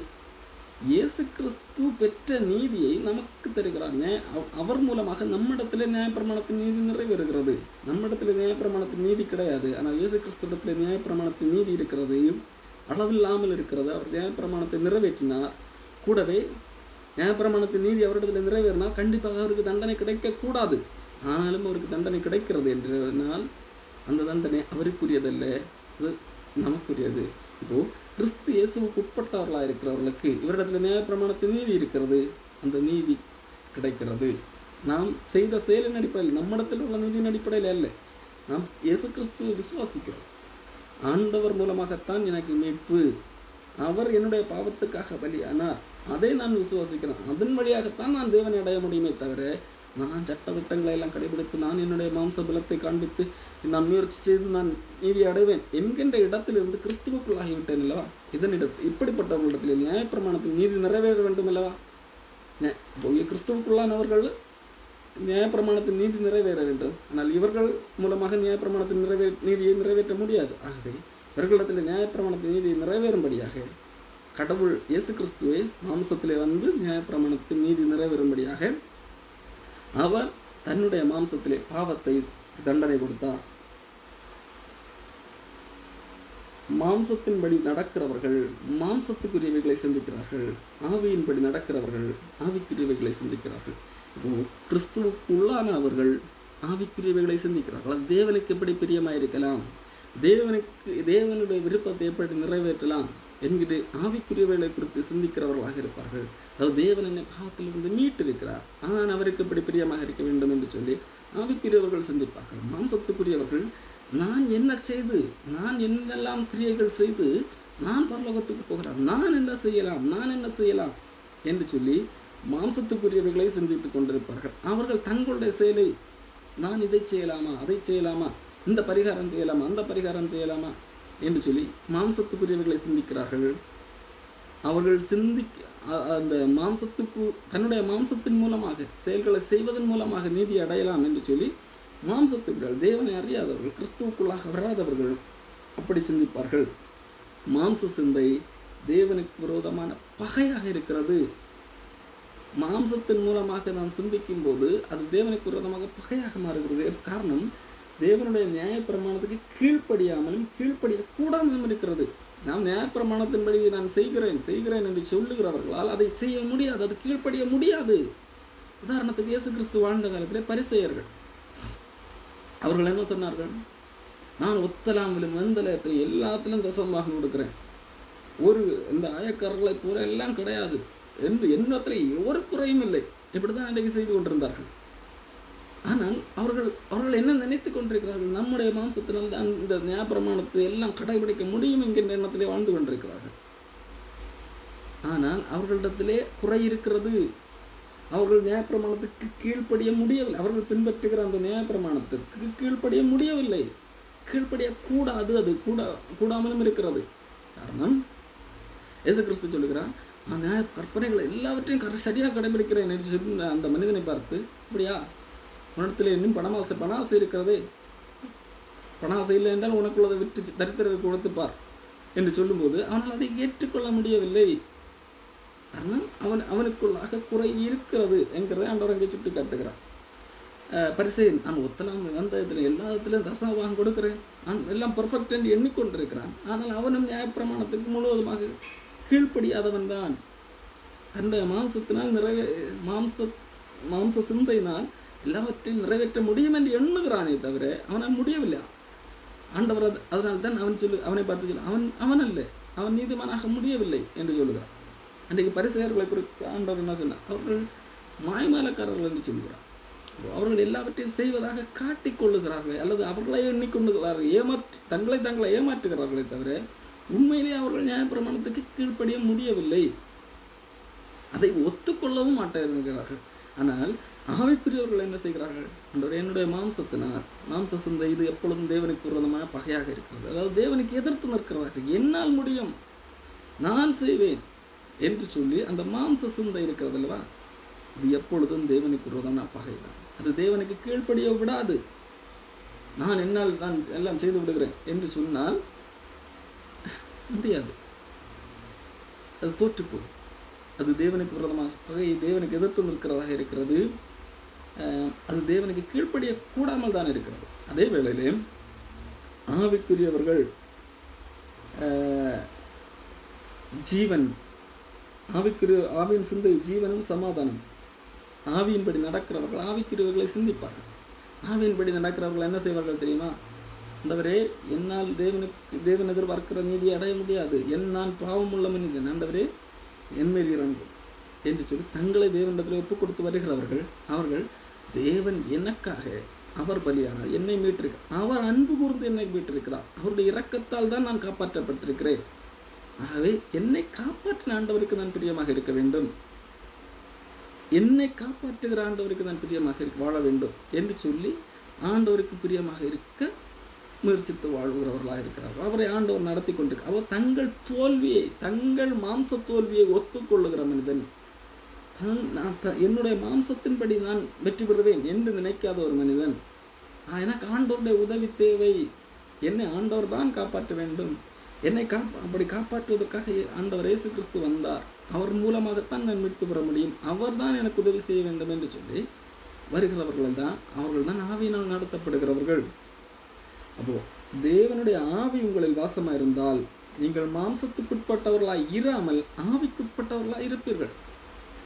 இயேசு கிறிஸ்து பெற்ற நீதியை நமக்கு தருகிறார். அவர் மூலமாக நம்மிடத்திலே நியாயப்பிரமாணத்தின் நீதி நிறைவேறுகிறது. நம்மிடத்தில் நியாயப்பிரமாணத்தின் நீதி கிடையாது. ஆனால் இயேசு கிறிஸ்துவிடத்தில் நியாயப்பிரமாணத்தின் நீதி இருக்கிறது, அளவில்லாமல் இருக்கிறது. அவர் நியாயப்பிரமாணத்தை நிறைவேற்றினார். கூடவே நியாயப்பிரமாணத்தின் நீதி அவரிடத்தில் நிறைவேறினால் கண்டிப்பாக அவருக்கு தண்டனை கிடைக்கக்கூடாது. ஆனாலும் அவருக்கு தண்டனை கிடைக்கிறது என்றால் அந்த தண்டனை அவருக்குரியதல்ல, அது நமக்குரியது. இப்போ கிறிஸ்து இயேசுவுக்கு உட்பட்டவர்களாக இருக்கிறவர்களுக்கு இவரிடத்தில் நியாயப்பிரமாணத்தின் நீதி இருக்கிறது, அந்த நீதி கிடைக்கிறது. நாம் செய்த செயலின் அடிப்படையில், நம்மிடத்தில் உள்ள நீதியின் அடிப்படையில் அல்ல. நாம் இயேசு கிறிஸ்துவை விசுவாசிக்கிறோம். ஆண்டவர் மூலமாகத்தான் எனக்கு மீட்பு, அவர் என்னுடைய பாவத்துக்காக பலியானார், அதை நான் விசுவாசிக்கிறேன். அதன் வழியாகத்தான் நான் தேவனை அடைய முடியுமே தவிர நான் சட்டத்திட்டங்களை எல்லாம் கடைபிடித்து நான் என்னுடைய மாம்ச பலத்தை காண்பித்து நான் முயற்சி செய்து நான் நீதி அடைவேன் என்கின்ற இடத்திலிருந்து கிறிஸ்துவுக்குள்ளாகிவிட்டேன் அல்லவா? இப்படிப்பட்டவர்களிடத்தில் நியாயப்பிரமாணத்தில் நீதி நிறைவேற வேண்டும் அல்லவா? கிறிஸ்துவுக்குள்ளானவர்கள் நியாயப்பிரமாணத்தில் நீதி நிறைவேற வேண்டும். ஆனால் இவர்கள் மூலமாக நியாயப்பிரமாணத்தில் நீதியை நிறைவேற்ற முடியாது. ஆகவே இவர்களிடத்தில் நியாயப்பிரமாணத்தின் நீதி நிறைவேறும்படியாக கடவுள் இயேசு கிறிஸ்துவை மாம்சத்திலே வந்து நியாயப்பிரமாணத்தின் நீதி நிறைவேறும்படியாக அவர் தன்னுடைய மாம்சத்திலே பாவத்தை தண்டனை கொடுத்தார். மாம்சத்தின்படி நடக்கிறவர்கள் மாம்சத்துக்குரியவைகளை சிந்திக்கிறார்கள், ஆவியின்படி நடக்கிறவர்கள் ஆவிக்குரியவைகளை சிந்திக்கிறார்கள். கிறிஸ்துவுக்குள்ளான அவர்கள் ஆவிக்குரியவைகளை சிந்திக்கிறார்கள். அது தேவனுக்கு எப்படி பிரியமாயிருக்கலாம், தேவனுடைய விருப்பத்தை எப்படி நிறைவேற்றலாம் என்கிற ஆவிக்குரியவைகளை குறித்து சிந்திக்கிறவர்களாக இருப்பார்கள். அது தேவன் என்னை பாவத்திலிருந்து மீட்டிருக்கிறார், ஆனால் அவருக்கு எப்படி பிரியமாக இருக்க வேண்டும் என்று சொல்லி ஆவிக்குரியவர்கள் சிந்திப்பார்கள். மாம்சத்துக்குரியவர்கள் நான் என்ன செய்து, நான் என்னெல்லாம் கிரியைகள் செய்து நான் பரலோகத்துக்கு போகிறேன், நான் என்ன செய்யலாம் என்று சொல்லி மாம்சத்துக்குரியவைகளை சிந்தித்துக் கொண்டிருப்பார்கள். அவர்கள் தங்களுடைய செயலை நான் இதை செய்யலாமா, அதை செய்யலாமா, இந்த பரிகாரம் செய்யலாமா, அந்த பரிகாரம் செய்யலாமா என்று சொல்லி மாம்சத்துக்குரியவைகளை சிந்திக்கிறார்கள். அவர்கள் அந்த தன்னுடைய மாம்சத்தின் மூலமாக செயல்களை செய்வதன் மூலமாக நீதி அடையலாம் என்று சொல்லி மாம்சத்துக்குள் தேவனை அறியாதவர்கள், கிறிஸ்துவுக்குள்ளாக வராதவர்கள் அப்படி சிந்திப்பார்கள். மாம்ச சிந்தை தேவனுக்கு விரோதமான பகையாக இருக்கிறது. மாம்சத்தின் மூலமாக நாம் சிந்திக்கும் போது அது தேவனுக்கு விரோதமாக பகையாக மாறுகிறது. காரணம், தேவனுடைய நியாயப்பிரமாணத்துக்கு கீழ்ப்படியாமலும் கீழ்ப்படியக்கூடாமலும் இருக்கிறது. நாம் நியாயப்பிரமாணத்தின்படி நான் செய்கிறேன் என்று சொல்லுகிறவர்களால் அதை செய்ய முடியாது, அது கீழ்ப்படிய முடியாது. உதாரணத்துக்கு இயேசு கிறிஸ்து வாழ்ந்த காலத்திலே பரிசேயர்கள் அவர்கள் என்ன சொன்னார்கள்? நான் ஒத்தலாமிலும் வெந்தலத்திலும் எல்லாத்திலும் தசமபாகம் கொடுக்கிறேன், இந்த ஆயக்காரர்களை போல எல்லாம் கிடையாது என்று எண்ணத்தில் ஒரு குறையும் இல்லை. இப்படிதான் இன்றைக்கு செய்து கொண்டிருந்தார்கள். ஆனால் அவர்கள் என்ன நினைத்துக் கொண்டிருக்கிறார்கள்? நம்முடைய மாம்சத்தினால் தான் இந்த நியாயப்பிரமாணத்தை எல்லாம் கடைபிடிக்க முடியும் என்கின்ற எண்ணத்திலே வாழ்ந்து கொண்டிருக்கிறார்கள். ஆனால் அவர்களிடத்திலே குறை இருக்கிறது. அவர்கள் நியாயப்பிரமாணத்துக்கு கீழ்ப்படிய முடியவில்லை. அவர்கள் பின்பற்றுகிற அந்த நியாயப்பிரமாணத்திற்கு கீழ்ப்படிய முடியவில்லை, கீழ்ப்படிய கூடாது, அது கூடாமலும் இருக்கிறது. காரணம், இயேசு கிறிஸ்து சொல்லுகிறான், அந்த கற்பனைகளை எல்லாவற்றையும் சரியாக கடைபிடிக்கிறேன் என்று சொல்லி அந்த மனிதனை பார்த்து, அப்படியா, உன்னிடத்தில் இன்னும் பணாசை இருக்கிறதே, பணாசை இல்லை என்றால் உனக்குள்ளதை விட்டு தரித்திரரை கொடுத்துப்பார் என்று சொல்லும்போது அவனால் அதை ஏற்றுக்கொள்ள முடியவில்லை. காரணம், அவனுக்குள்ளாக குறை இருக்கிறது என்கிறதை ஆண்டவர் அங்கே சுட்டி காட்டுகிறார். பரிசேயன், நான் ஒத்தலாம் வந்த எல்லாத்திலும் தசமபாகம் கொடுக்கிறேன், நான் எல்லாம் பெர்ஃபெக்ட் என்று எண்ணிக்கொண்டிருக்கிறான். ஆனால் அவனும் நியாயப்பிரமாணத்துக்கு முழுவதுமாக கீழ்ப்படியாதவன் தான். அந்த மாம்சத்தினால் மாம்ச சிந்தையினால் எல்லாவற்றையும் நிறைவேற்ற முடியும் என்று எண்ணுகிறானே தவிர அவனால் முடியவில்லை. ஆண்டவர் அதனால்தான் அவனை பார்த்து சொல்ல, அவன் அல்ல, அவன் நீதிமானாக முடியவில்லை என்று சொல்லுகிறார். அன்றைக்கு பரிசேயர்களை குறித்து ஆண்டவர் என்ன சொன்னார்? அவர்கள் மாய்மாலக்காரர்கள் என்று சொல்கிறார். அவர்கள் எல்லாவற்றையும் செய்வதாக காட்டிக்கொள்ளுகிறார்கள், அல்லது அவர்களை எண்ணிக்கொண்டுகிறார்கள், தங்களை ஏமாற்றுகிறார்களே தவிர உண்மையிலேயே அவர்கள் நியாயப்பிரமாணத்துக்கு கீழ்ப்படிய முடியவில்லை, அதை ஒத்துக்கொள்ளவும் மாட்டார்கள். ஆனால் ஆவிக்குரியவர்கள் என்ன செய்கிறார்கள்? என்னுடைய மாம்ச சிந்தை இது எப்பொழுதும் தேவனுக்கு விரோதமான பகையாக இருக்கிறது. அதாவது தேவனுக்கு எதிர்த்து நிற்கிறார்கள். என்னால் முடியும், நான் செய்வேன் என்று சொல்லி அந்த மாம்ச சிந்தை இருக்கிறது அல்லவா, இது எப்பொழுதும் தேவனுக்கு விரோதமான பகைதான். அது தேவனுக்கு கீழ்ப்படிய விடாது. நான் எல்லாம் செய்து விடுகிறேன் என்று சொன்னால் முடியாது, அது தோற்றுப்போம். அது தேவனுக்கு விரோதமாக பகை, தேவனுக்கு எதிர்த்து நிற்கிறதாக இருக்கிறது. அது தேவனுக்கு கீழ்ப்படிய கூடாமல் தான் இருக்கிறது. அதே வேளையிலே ஆவிக்குரியவர்கள் ஜீவன், ஆவியின் சிந்தை ஜீவனும் சமாதானம். ஆவியின்படி நடக்கிறவர்கள் ஆவிக்குரியவர்களை சிந்திப்பார்கள். ஆவியின்படி நடக்கிறவர்கள் என்ன செய்வார்கள் தெரியுமா? ஆண்டவரே, என்னால் தேவன் எதிர்பார்க்கிற நீதியை அடைய முடியாது, நான் பாவம் உள்ள மனிதன், ஆண்டவரே என்மேல் இறங்கும் என்று சொல்லி தங்களை தேவனிடத்தில் ஒப்புக் கொடுத்து வருகிறவர்கள், அவர்கள் தேவன் எனக்காக அவர் பலியானார், என்னை மீட்டிருக்கிறார், அவர் அன்பு கூர்ந்து என்னை மீட்டிருக்கிறார், அவருடைய இரக்கத்தால் தான் நான் காப்பாற்றப்பட்டிருக்கிறேன். ஆகவே என்னை காப்பாற்றின ஆண்டவருக்கு நான் பிரியமாக இருக்க வேண்டும் என்னை காப்பாற்றுகிற ஆண்டவருக்கு நான் பிரியமாக வாழ வேண்டும் என்று சொல்லி ஆண்டவருக்கு பிரியமாக இருக்க முயற்சித்து வாழ்கிறவர்களாக இருக்கிறார்கள். அவரை ஆண்டவர் நடத்தி கொண்டிருக்கிறார். அவர் தங்கள் தோல்வியை, தங்கள் மாம்ச தோல்வியை ஒத்துக்கொள்ளுகிற மனிதன், என்னுடைய மாம்சத்தின்படி நான் வெற்றி பெறுவேன் என்று நினைக்காத ஒரு மனிதன், எனக்கு ஆண்டவருடைய உதவி தேவை, என்னை ஆண்டவர் தான் காப்பாற்ற வேண்டும், என்னை அப்படி காப்பாற்றுவதற்காக ஆண்டவர் இயேசு கிறிஸ்து வந்தார், அவர் மூலமாகத்தான் நான் மீட்பு பெற முடியும், அவர் தான் எனக்கு உதவி செய்ய வேண்டும் என்று சொல்லி வருகிறவர்கள் தான் ஆவியினால் நடத்தப்படுகிறவர்கள். அப்போ தேவனுடைய ஆவி உங்களில் வாசமாக இருந்தால் நீங்கள் மாம்சத்துக்குட்பட்டவர்களாய் இராமல் ஆவிக்குட்பட்டவர்களாய் இருப்பீர்கள்.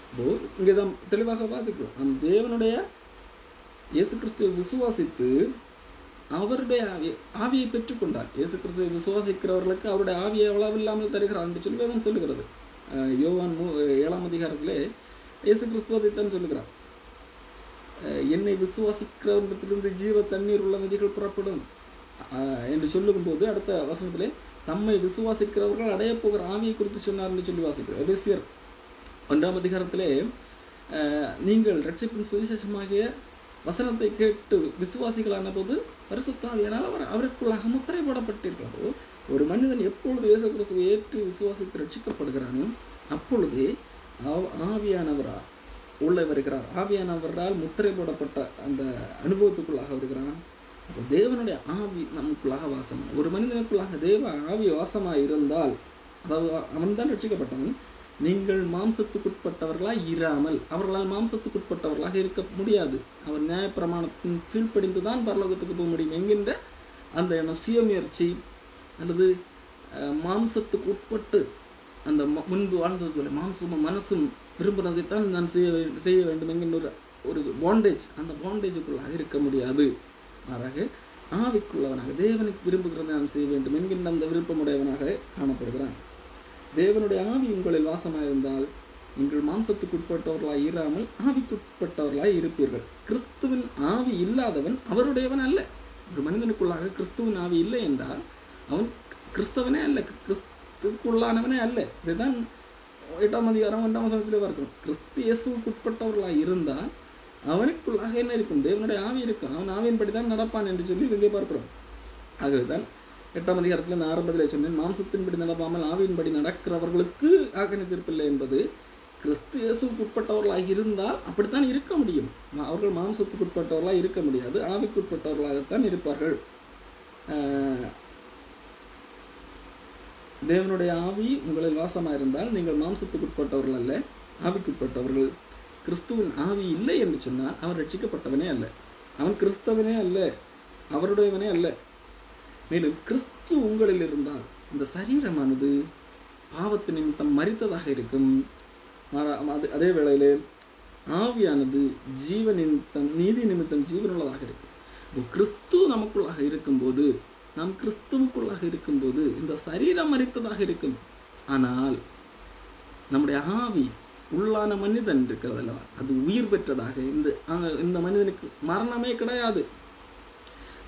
அப்போ இங்கேதான் தெளிவாக வாசிக்கிறோம். நம் தேவனுடைய இயேசு கிறிஸ்துவை விசுவாசித்து அவருடைய ஆவியை பெற்றுக்கொண்டார். இயேசு கிறிஸ்துவை விசுவாசிக்கிறவர்களுக்கு அவருடைய ஆவியை அளவில்லாமல் தருகிறார் என்று சொல்லி வேதம் சொல்லுகிறது. யோவான் 7ஆம் அதிகாரத்திலே இயேசு கிறிஸ்துவதைத்தான் சொல்லுகிறார். என்னை விசுவாசிக்கிறவர்களிடத்திலிருந்து ஜீவ தண்ணீர் உள்ள நதிகள் புறப்படும் என்று சொல்லும் போது அடுத்த வசனத்திலே தம்மை விசுவாசிக்கிறவர்கள் அடைய போகிற ஆவியை குறித்து சொன்னார் என்று சொல்லி வாசிக்கிறோம். எபேசியர் 1ஆம் அதிகாரத்திலே நீங்கள் ரட்சிப்பின் சுவிசேஷமாகிய வசனத்தை கேட்டு விசுவாசிகளான போது பரிசுத்த ஆவியானால் அவருக்குள்ளாக முத்திரை போடப்பட்டிருக்கிறதோ, ஒரு மனிதன் எப்பொழுது இயேசு கிறிஸ்துவை ஏற்று விசுவாசித்து ரட்சிக்கப்படுகிறானோ அப்பொழுதே ஆவியானவரா உள்ளே வருகிறார். ஆவியானவரால் முத்திரை போடப்பட்ட அந்த அனுபவத்துக்குள்ளாக வருகிறான். அப்போ தேவனுடைய ஆவி நமக்குள்ளாக வாசமாக, ஒரு மனிதனுக்குள்ளாக தேவ ஆவி வாசமாக இருந்தால், அதாவது அவன் தான் ரட்சிக்கப்பட்டவன், நீங்கள் மாம்சத்துக்குட்பட்டவர்களாக இராமல், அவர்களால் மாம்சத்துக்குட்பட்டவர்களாக இருக்க முடியாது, அவர் நியாயப்பிரமாணத்தின் கீழ்ப்படிந்து தான் பரலோகத்துக்கு போக முடியும் என்கின்ற அந்த சுயமுயற்சி அல்லது மாம்சத்துக்கு உட்பட்டு அந்த முன்பு வாழ்ந்தது போல மாம்சமும் மனசும் விரும்புகிறதைத்தான் நான் செய்ய வேண்டும் என்கின்ற ஒரு பாண்டேஜ், அந்த பாண்டேஜுக்குள்ளாக இருக்க முடியாது. மாறாக ஆவிக்குள்ளவனாக தேவனுக்கு விரும்புகிறதை நான் செய்ய வேண்டும் என்கின்ற அந்த விருப்பமுடையவனாக காணப்படுகிறான். தேவனுடைய ஆவி உங்களில் வாசமாக இருந்தால் நீங்கள் மாம்சத்துக்குட்பட்டவர்களாய் இராமல் ஆவிக்குட்பட்டவர்களாய் இருப்பீர்கள். கிறிஸ்துவின் ஆவி இல்லாதவன் அவருடையவன் அல்ல. ஒரு மனிதனுக்குள்ளாக கிறிஸ்துவின் ஆவி இல்லை என்றால் அவன் கிறிஸ்தவனே அல்ல, கிறிஸ்துக்குள்ளானவனே அல்ல. இதுதான் 8ஆம் அதிகாரம் 1ஆம் வசனத்திலே பார்க்கிறோம். கிறிஸ்து இயேசுவுக்குட்பட்டவர்களாக இருந்தால் அவனுக்குள்ளாக என்ன இருக்கும்? தேவனுடைய ஆவி இருக்கும். அவன் ஆவியின்படி தான் நடப்பான் என்று சொல்லி இங்கே பார்க்கிறோம். ஆகவேதான் 8ஆம் அதிகாரத்தில் நான் ஆரம்பத்திலே சொன்னேன், மாம்சத்தின்படி நடப்பாமல் ஆவியின்படி நடக்கிறவர்களுக்கு ஆக்கினை தீர்ப்பில்லை என்பது. கிறிஸ்து இயேசுவுக்கு உட்பட்டவர்களாக இருந்தால் அப்படித்தான் இருக்க முடியும். அவர்கள் மாம்சத்துக்கு உட்பட்டவர்களாக இருக்க முடியாது, ஆவிக்கு உட்பட்டவர்களாகத்தான் இருப்பார்கள். தேவனுடைய ஆவி உங்களில் வாசமாக இருந்தால் நீங்கள் மாம்சத்துக்கு உட்பட்டவர்கள் அல்ல, ஆவிக்குட்பட்டவர்கள். கிறிஸ்துவின் ஆவி இல்லை என்று சொன்னால் அவன் ரட்சிக்கப்பட்டவனே அல்ல, அவன் கிறிஸ்தவனே அல்ல, அவருடையவனே அல்ல. மேலும் கிறிஸ்து உங்களில் இருந்தால் இந்த சரீரமானது பாவத்து நிமித்தம் மரித்ததாக இருக்கும். அதே வேளையிலே ஆவியானது ஜீவ நிமித்தம் நீதி நிமித்தம் ஜீவனுள்ளதாக இருக்கும். கிறிஸ்து நமக்குள்ளாக இருக்கும்போது, நாம் கிறிஸ்துவுக்குள்ளாக இருக்கும்போது இந்த சரீரம் மரித்ததாக இருக்கும். ஆனால் நம்முடைய ஆவி உள்ளான மனிதன் இருக்கிறது அல்லவா, அது உயிர் பெற்றதாக. இந்த மனிதனுக்கு மரணமே கிடையாது,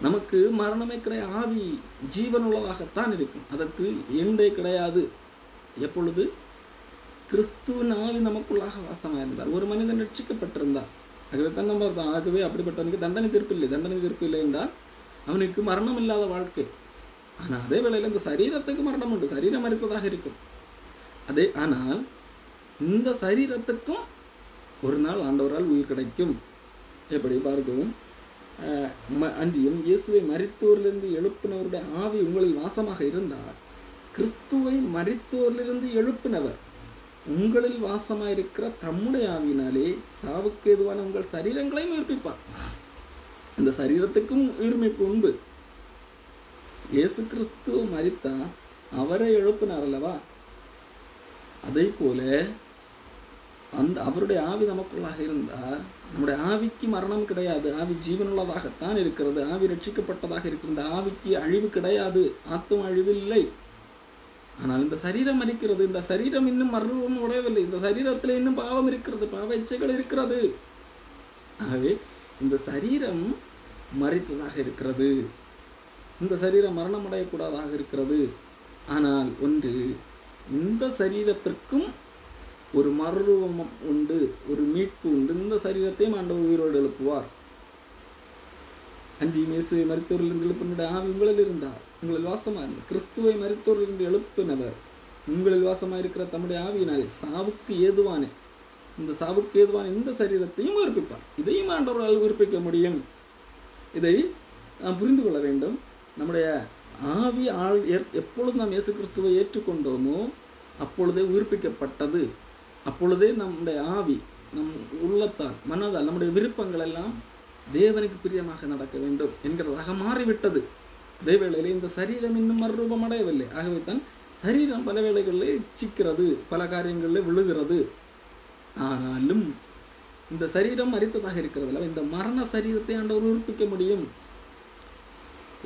நமக்கு மரணமே கிடையாது. ஆவி ஜீவனுள்ளதாகத்தான் இருக்கும், அதற்கு எண்டே கிடையாது. எப்பொழுது கிறிஸ்துவின் ஆவி நமக்குள்ளாக வாசமாக இருந்தார், ஒரு மனிதன் ரட்சிக்கப்பட்டிருந்தார். ஆகவே தான் நம்ம ஆகவே அப்படிப்பட்டவனுக்கு தண்டனை தீர்ப்பு இல்லை. தண்டனை தீர்ப்பு இல்லை என்றால் அவனுக்கு மரணம் இல்லாத வாழ்க்கை. ஆனால் அதே வேளையில் இந்த சரீரத்துக்கு மரணம் உண்டு, சரீரம் மரித்ததாக இருக்கும். ஆனால் இந்த சரீரத்துக்கும் ஒரு நாள் ஆண்டவரால் உயிர் கிடைக்கும். எப்படி பார்க்கவும், அன்றியும் இயேசுவை மரித்தோரிலிருந்து எழுப்பினவருடைய ஆவி உங்களில் வாசமாக இருந்தால் கிறிஸ்துவை மரித்தோரிலிருந்து எழுப்பினவர் உங்களில் வாசமாக இருக்கிற தம்முடைய ஆவியினாலே சாவுக்கு ஏதுவான உங்கள் சரீரங்களையும் உயிர்ப்பிப்பார். இந்த சரீரத்துக்கும் உயிர்மைப்பு உண்டு. இயேசு கிறிஸ்து மரித்தா அவரை எழுப்பினார் அல்லவா, அதே போல அவருடைய ஆவி நமக்குள்ளாக இருந்தால் நம்முடைய ஆவிக்கு மரணம் கிடையாது, ஆவி ஜீவனுள்ளதாகத்தான் இருக்கிறது, ஆவி ரட்சிக்கப்பட்டதாக இருக்கிறது, ஆவிக்கு அழிவு கிடையாது, ஆத்தும் அழிவில்லை. ஆனால் இந்த சரீரம் மரிக்கிறது, இந்த சரீரம் இன்னும் மரணம் உடையவில்லை, இந்த சரீரத்தில் இன்னும் பாவம் இருக்கிறது, பாவ இச்சைகள் இருக்கிறது. ஆகவே இந்த சரீரம் மரித்ததாக இருக்கிறது, இந்த சரீரம் மரணம் அடையக்கூடாதாக இருக்கிறது. ஆனால் ஒன்று, இந்த சரீரத்திற்கும் ஒரு மறுரூபம் உண்டு, ஒரு மீட்பு உண்டு. இந்த சரீரத்தையும் ஆண்டவர் உயிரோடு எழுப்புவார். அன்றையும் இயேசுவை மரித்தோரிலிருந்து எழுப்பினுடைய ஆவி உங்களில் இருந்தார், உங்களில் வாசமாக இருந்தார். கிறிஸ்துவை மரித்தோரிலிருந்து எழுப்பினவர் உங்களில் வாசமாக இருக்கிற தம்முடைய ஆவியினாலே சாவுக்கு ஏதுவான இந்த சரீரத்தையும் உயிர்ப்பிப்பார். இதையும் ஆண்டவரால் உயிர்ப்பிக்க முடியும். இதை நாம் புரிந்து கொள்ள வேண்டும். நம்முடைய ஆவி எப்பொழுது நாம் இயேசு கிறிஸ்துவை ஏற்றுக்கொண்டோமோ அப்பொழுதே உயிர்ப்பிக்கப்பட்டது. அப்பொழுதே நம்முடைய ஆவி, நம் உள்ளத்தால், மனதால், நம்முடைய விருப்பங்கள் எல்லாம் தேவனுக்கு பிரியமாக நடக்க வேண்டும் என்கிறதாக மாறிவிட்டது. அதே வேளையில் இந்த சரீரம் இன்னும் மறுரூபம் அடையவில்லை. ஆகவே தான் சரீரம் பல வேளைகளில் இச்சிக்கிறது, பல காரியங்களில் விழுகிறது. ஆனாலும் இந்த சரீரம் மரித்ததாக இருக்கிறதுல இந்த மரண சரீரத்தை ஆண்டவர் உயிர்ப்பிக்க முடியும்.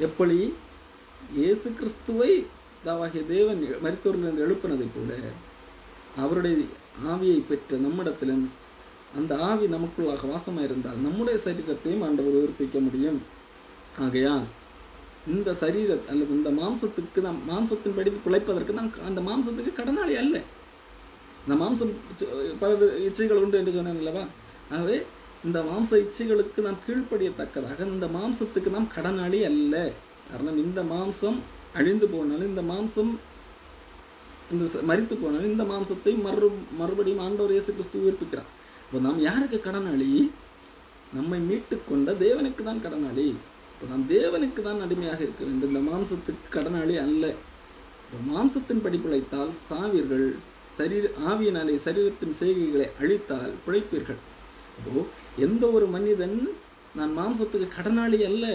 எப்படி இயேசு கிறிஸ்துவை தாவாகிய தேவன் மரித்தோரிலிருந்து எழுப்பினதை போல அவருடைய ஆவியை பெற்ற நம்மிடத்திலும் அந்த ஆவி நமக்குள்ளாக வாசமாக இருந்தால் நம்முடைய சரீரத்தையும் ஆண்டவர் உயிர்ப்பிக்க முடியும். ஆகையால் இந்த அல்லது இந்த மாம்சத்துக்கு நாம் மாம்சத்தின்படி பிழைப்பதற்கு நாம் அந்த மாம்சத்துக்கு கடனாளி அல்ல. இந்த மாம்சம் பல இச்சைகள் உண்டு என்று சொன்னேன் அல்லவா? ஆகவே இந்த மாம்ச இச்சைகளுக்கு நாம் கீழ்ப்படியத்தக்கதாக இந்த மாம்சத்துக்கு நாம் கடனாளி அல்ல. காரணம், இந்த மாம்சம் அழிந்து போனாலும், இந்த மாம்சம் மரித்து போனாலும் இந்த மாம்சத்தை மறுபடியும் ஆண்டவர் இயேசு கிறிஸ்து உயிர்ப்பிக்கிறார். இப்போ நாம் யாருக்கு கடனாளி? நம்மை மீட்டு கொண்ட தேவனுக்கு தான் கடனாளி. இப்போ நாம் தேவனுக்கு தான் அடிமையாக இருக்க வேண்டும், இந்த மாம்சத்துக்கு கடனாளி அல்ல. இப்போ மாம்சத்தின் படி பிழைத்தால் சாவீர்கள், ஆவியினாலே சரீரத்தின் செய்கைகளை அழித்தால் பிழைப்பீர்கள். அப்போ எந்த ஒரு மனிதன் நான் மாம்சத்துக்கு கடனாளி அல்ல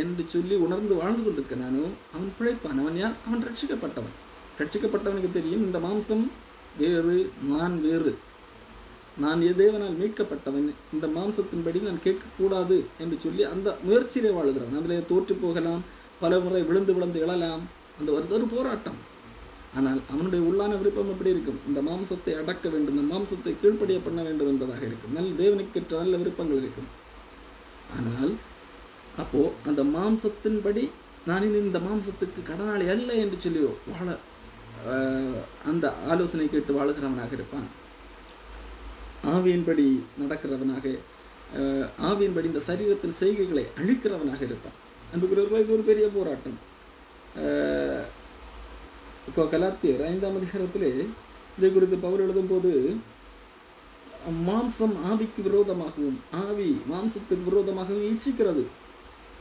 என்று சொல்லி உணர்ந்து வாழ்ந்து கொண்டிருக்கிறானோ அவன் பிழைப்பான். அவன் யார்? அவன் ரட்சிக்கப்பட்டவன். ரட்சிக்கப்பட்டவனுக்கு தெரியும் இந்த மாம்சம் வேறு, நான் வேறு. நான் தேவனால் மீட்கப்பட்டவன், இந்த மாம்சத்தின்படி நான் கேட்கக்கூடாது என்று சொல்லி அந்த முயற்சியிலே வாழ்கிறான். அதில் தோற்று போகலாம், பல முறை விழுந்து எழலாம். அந்த ஒரு போராட்டம். ஆனால் அவனுடைய உள்ளான விருப்பம் எப்படி இருக்கும்? இந்த மாம்சத்தை அடக்க வேண்டும், இந்த மாம்சத்தை கீழ்ப்படிய பண்ண வேண்டும் என்பதாக இருக்கும். தேவனுக்கு ஏற்ற நல்ல விருப்பங்கள் இருக்கும். ஆனால் அப்போ அந்த மாம்சத்தின்படி நான் இந்த மாம்சத்துக்கு கடனாளி அல்ல என்று சொல்லி வாழ அந்த ஆலோசனை கேட்டு வாழுகிறவனாக இருப்பான். ஆவியின்படி நடக்கிறவனாக, ஆவியின்படி இந்த சரீரத்தின் செய்கைகளை அழிக்கிறவனாக இருப்பான். அன்புக்குரியவர்களே, இது ஒரு பெரிய போராட்டம். இப்போ கலாத்தியர் 5ஆம் அதிகாரத்திலே இதை குறித்து பவுல் எழுதும் போது, மாம்சம் ஆவிக்கு விரோதமாகவும் ஆவி மாம்சத்துக்கு விரோதமாகவும் இச்சிக்கிறது.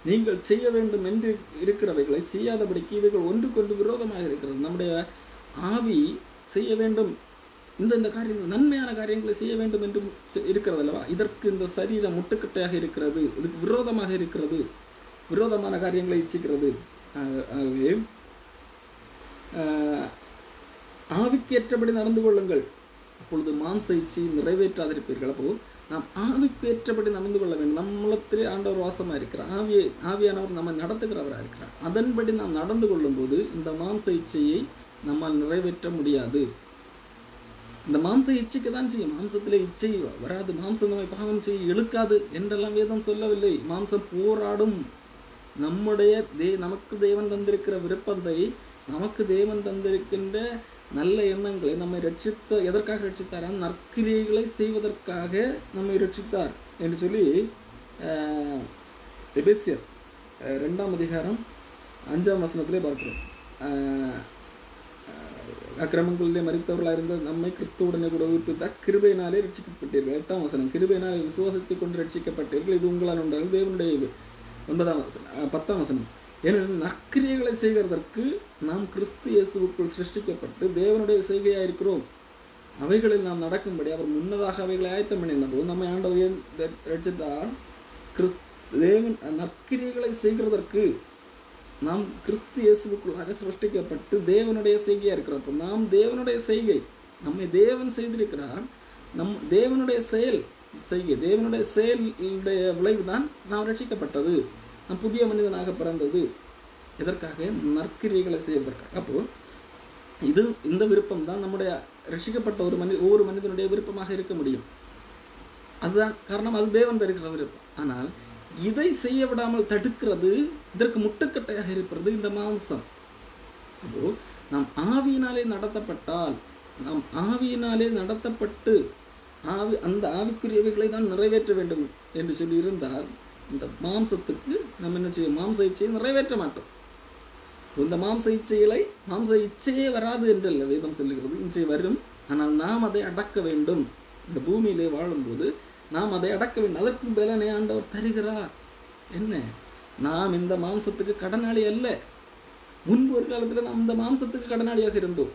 நீங்கள் செய்ய வேண்டும் என்று இருக்கிறவைகளை செய்யாதபடிக்கு இவைகள் ஒன்றுக்கொன்று விரோதமாக இருக்கிறது. நம்முடைய ஆவி செய்ய வேண்டும், இந்த காரியங்கள், நன்மையான காரியங்களை செய்ய வேண்டும் என்று இருக்கிறது அல்லவா? இதற்கு இந்த சரீரம் முட்டுக்கட்டையாக இருக்கிறது, இதுக்கு விரோதமாக இருக்கிறது, விரோதமான காரியங்களை இச்சிக்கிறது. ஆகவே ஆவிக்கு ஏற்றபடி நடந்து கொள்ளுங்கள், அப்பொழுது மாம்ச இச்சை நிறைவேற்றாதிருப்பீர்கள். அப்போ நாம் ஆவிக்கு ஏற்றபடி நடந்து கொள்ள வேண்டும். நம்மளத்திலே ஆண்டவர் வாசமாக இருக்கிறார், ஆவியானவர் நம்ம நடத்துகிறவராக இருக்கிறார். அதன்படி நாம் நடந்து கொள்ளும் போது இந்த மாம்ச இச்சையை நம்மால் நிறைவேற்ற முடியாது. இந்த மாம்ச இச்சைக்கு தான் செய்யும், மாம்சத்திலே இச்சை வராது, மாம்சம் நம்மை பாவம் செய்ய இழுக்காது என்றெல்லாம் வேதம் சொல்லவில்லை. மாம்சம் போராடும். நமக்கு தேவன் தந்திருக்கிற விருப்பத்தை, நமக்கு தேவன் தந்திருக்கின்ற நல்ல எண்ணங்களை நம்மை எதற்காக ரட்சித்தார்? நற்கிரியைகளை செய்வதற்காக நம்மை ரட்சித்தார் என்று சொல்லி எபேசியர் 2ஆம் அதிகாரம் 5ஆம் வசனத்திலே பார்க்கிறோம். அக்கிரமங்களிலே மரித்தவர்களாக இருந்த நம்மை கிறிஸ்துவுடனே கூட உயிர்ப்பித்தார், கிருபையினாலே ரட்சிக்கப்பட்டீர்கள். 8ஆம் வசனம், கிருபையினாலே விசுவாசத்தை கொண்டு ரட்சிக்கப்பட்டீர்கள், இது உங்களால் உண்டாகும் தேவனுடைய இது. 10ஆம் வசனம், ஏனெனில் நற்கிரியைகளை செய்கிறதற்கு நாம் கிறிஸ்து இயேசுவுக்குள் சிருஷ்டிக்கப்பட்டு தேவனுடைய செய்கையாக இருக்கிறோம். அவைகளில் நாம் நடக்கும்படி அவர் முன்னதாக அவைகளை ஆயத்தம் பண்ணினதோ நம்மை ஆண்டவர் ரட்சித்தார். தேவன் நற்கிரியைகளை செய்கிறதற்கு நாம் கிறிஸ்து இயேசுவுக்குள்ளாக சிருஷ்டிக்கப்பட்டு தேவனுடைய செய்கையாக இருக்கிறோம். நாம் தேவனுடைய செய்கை, நம்மை தேவன் செய்திருக்கிறார். தேவனுடைய தேவனுடைய செயலுடைய விளைவுதான் நாம் ரட்சிக்கப்பட்டது, நம் புதிய மனிதனாக பிறந்தது. எதற்காக? நற்கிரியைகளை செய்வதற்காக. அப்போ இந்த விருப்பம் தான் நம்முடைய ரட்சிக்கப்பட்ட ஒவ்வொரு மனிதனுடைய விருப்பமாக இருக்க முடியும். அதுதான் காரணம், அது தேவன் தருகிற விருப்பம். ஆனால் இதை செய்ய விடாமல் தடுக்கிறது, இதற்கு முட்டுக்கட்டையாக இருப்பது இந்த மாம்சம். அப்போ நாம் ஆவியினாலே நடத்தப்பட்டால் நாம் ஆவியினாலே நடத்தப்பட்டு அந்த ஆவிக்குரியவைகளை தான் நிறைவேற்ற வேண்டும் என்று சொல்லி இருந்தால் இந்த மாம்சத்துக்கு நம்ம என்ன செய்யும்? மாம்ச இச்சையை நிறைவேற்ற மாட்டோம். இந்த மாம்ச இச்சையே வராது என்றல்ல வேதம் சொல்லுகிறது. இச்சை வரும், ஆனால் நாம் அதை அடக்க வேண்டும். இந்த பூமியிலே வாழும்போது நாம் அதை அடக்க வேண்டும். அதற்கு பலனை ஆண்டவர் தருகிறார். என்ன? நாம் இந்த மாம்சத்துக்கு கடனாளி அல்ல. முன்பு ஒரு காலத்தில் நாம் இந்த மாம்சத்துக்கு கடனாளியாக இருந்தோம்.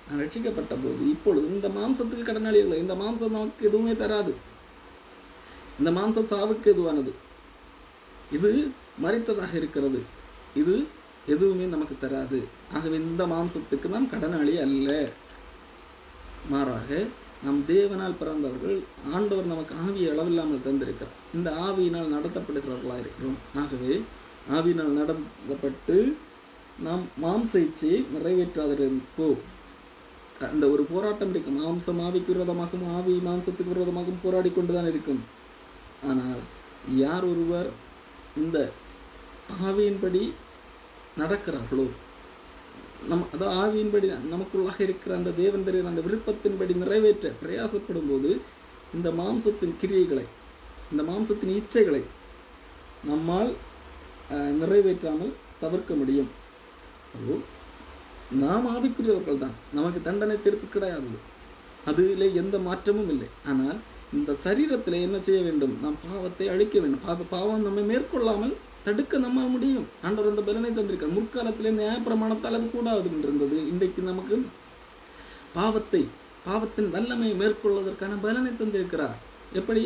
நான் ரட்சிக்கப்பட்ட போது இப்பொழுது இந்த மாம்சத்துக்கு கடனாளி இல்லை. இந்த மாம்சம் நமக்கு எதுவுமே தராது. இந்த மாம்சம் சாவுக்கு எதுவானது. இது மரித்ததாக இருக்கிறது. இது எதுவுமே நமக்கு தராது. ஆகவே இந்த மாம்சத்துக்கு நாம் கடனாளி அல்ல. மாறாக நாம் தேவனால் பிறந்தவர்கள். ஆண்டவர் நமக்கு ஆவியை அளவில்லாமல் தந்திருக்கிறார். இந்த ஆவியினால் நடத்தப்படுகிறவர்களாக இருக்கிறோம். ஆகவே ஆவியினால் நடத்தப்பட்டு நாம் மாம்ச இச்சையை நிறைவேற்றாதிருப்போ அந்த ஒரு போராட்டம் இருக்கும். மாம்சம் ஆவிக்கு விரோதமாகவும் ஆவி மாம்சத்துக்கு விரோதமாகவும் போராடி கொண்டுதான் இருக்கும். ஆனால் யார் ஒருவர் இந்த ஆவியின்படி நடக்கிறார்களோ, அதாவது ஆவியின்படி நமக்குள்ளாக இருக்கிற அந்த தேவன் தெரிகிற அந்த விருப்பத்தின்படி நிறைவேற்ற பிரயாசப்படும் போது இந்த மாம்சத்தின் கிரியைகளை, இந்த மாம்சத்தின் இச்சைகளை நம்மால் நிறைவேற்றாமல் தவிர்க்க முடியும். நாம் ஆவிக்குரியவர்கள் தான். நமக்கு தண்டனை தீர்ப்பு கிடையாது. அதில் எந்த மாற்றமும் இல்லை. ஆனால் இந்த சரீரத்தில் என்ன செய்ய வேண்டும்? நாம் பாவத்தை அழிக்க வேண்டும். பாவம் நம்மை மேற்கொள்ளாமல் தடுக்க நம்ம முடியும். ஆண்டவர் அந்த பலனை தந்திருக்கார். முற்காலத்திலே நியாயப்பிரமாணத்தால் அது கூடாது இருந்தது. இன்றைக்கு நமக்கு பாவத்தின் வல்லமை மேற்கொள்வதற்கான பலனை தந்திருக்கிறார். எப்படி?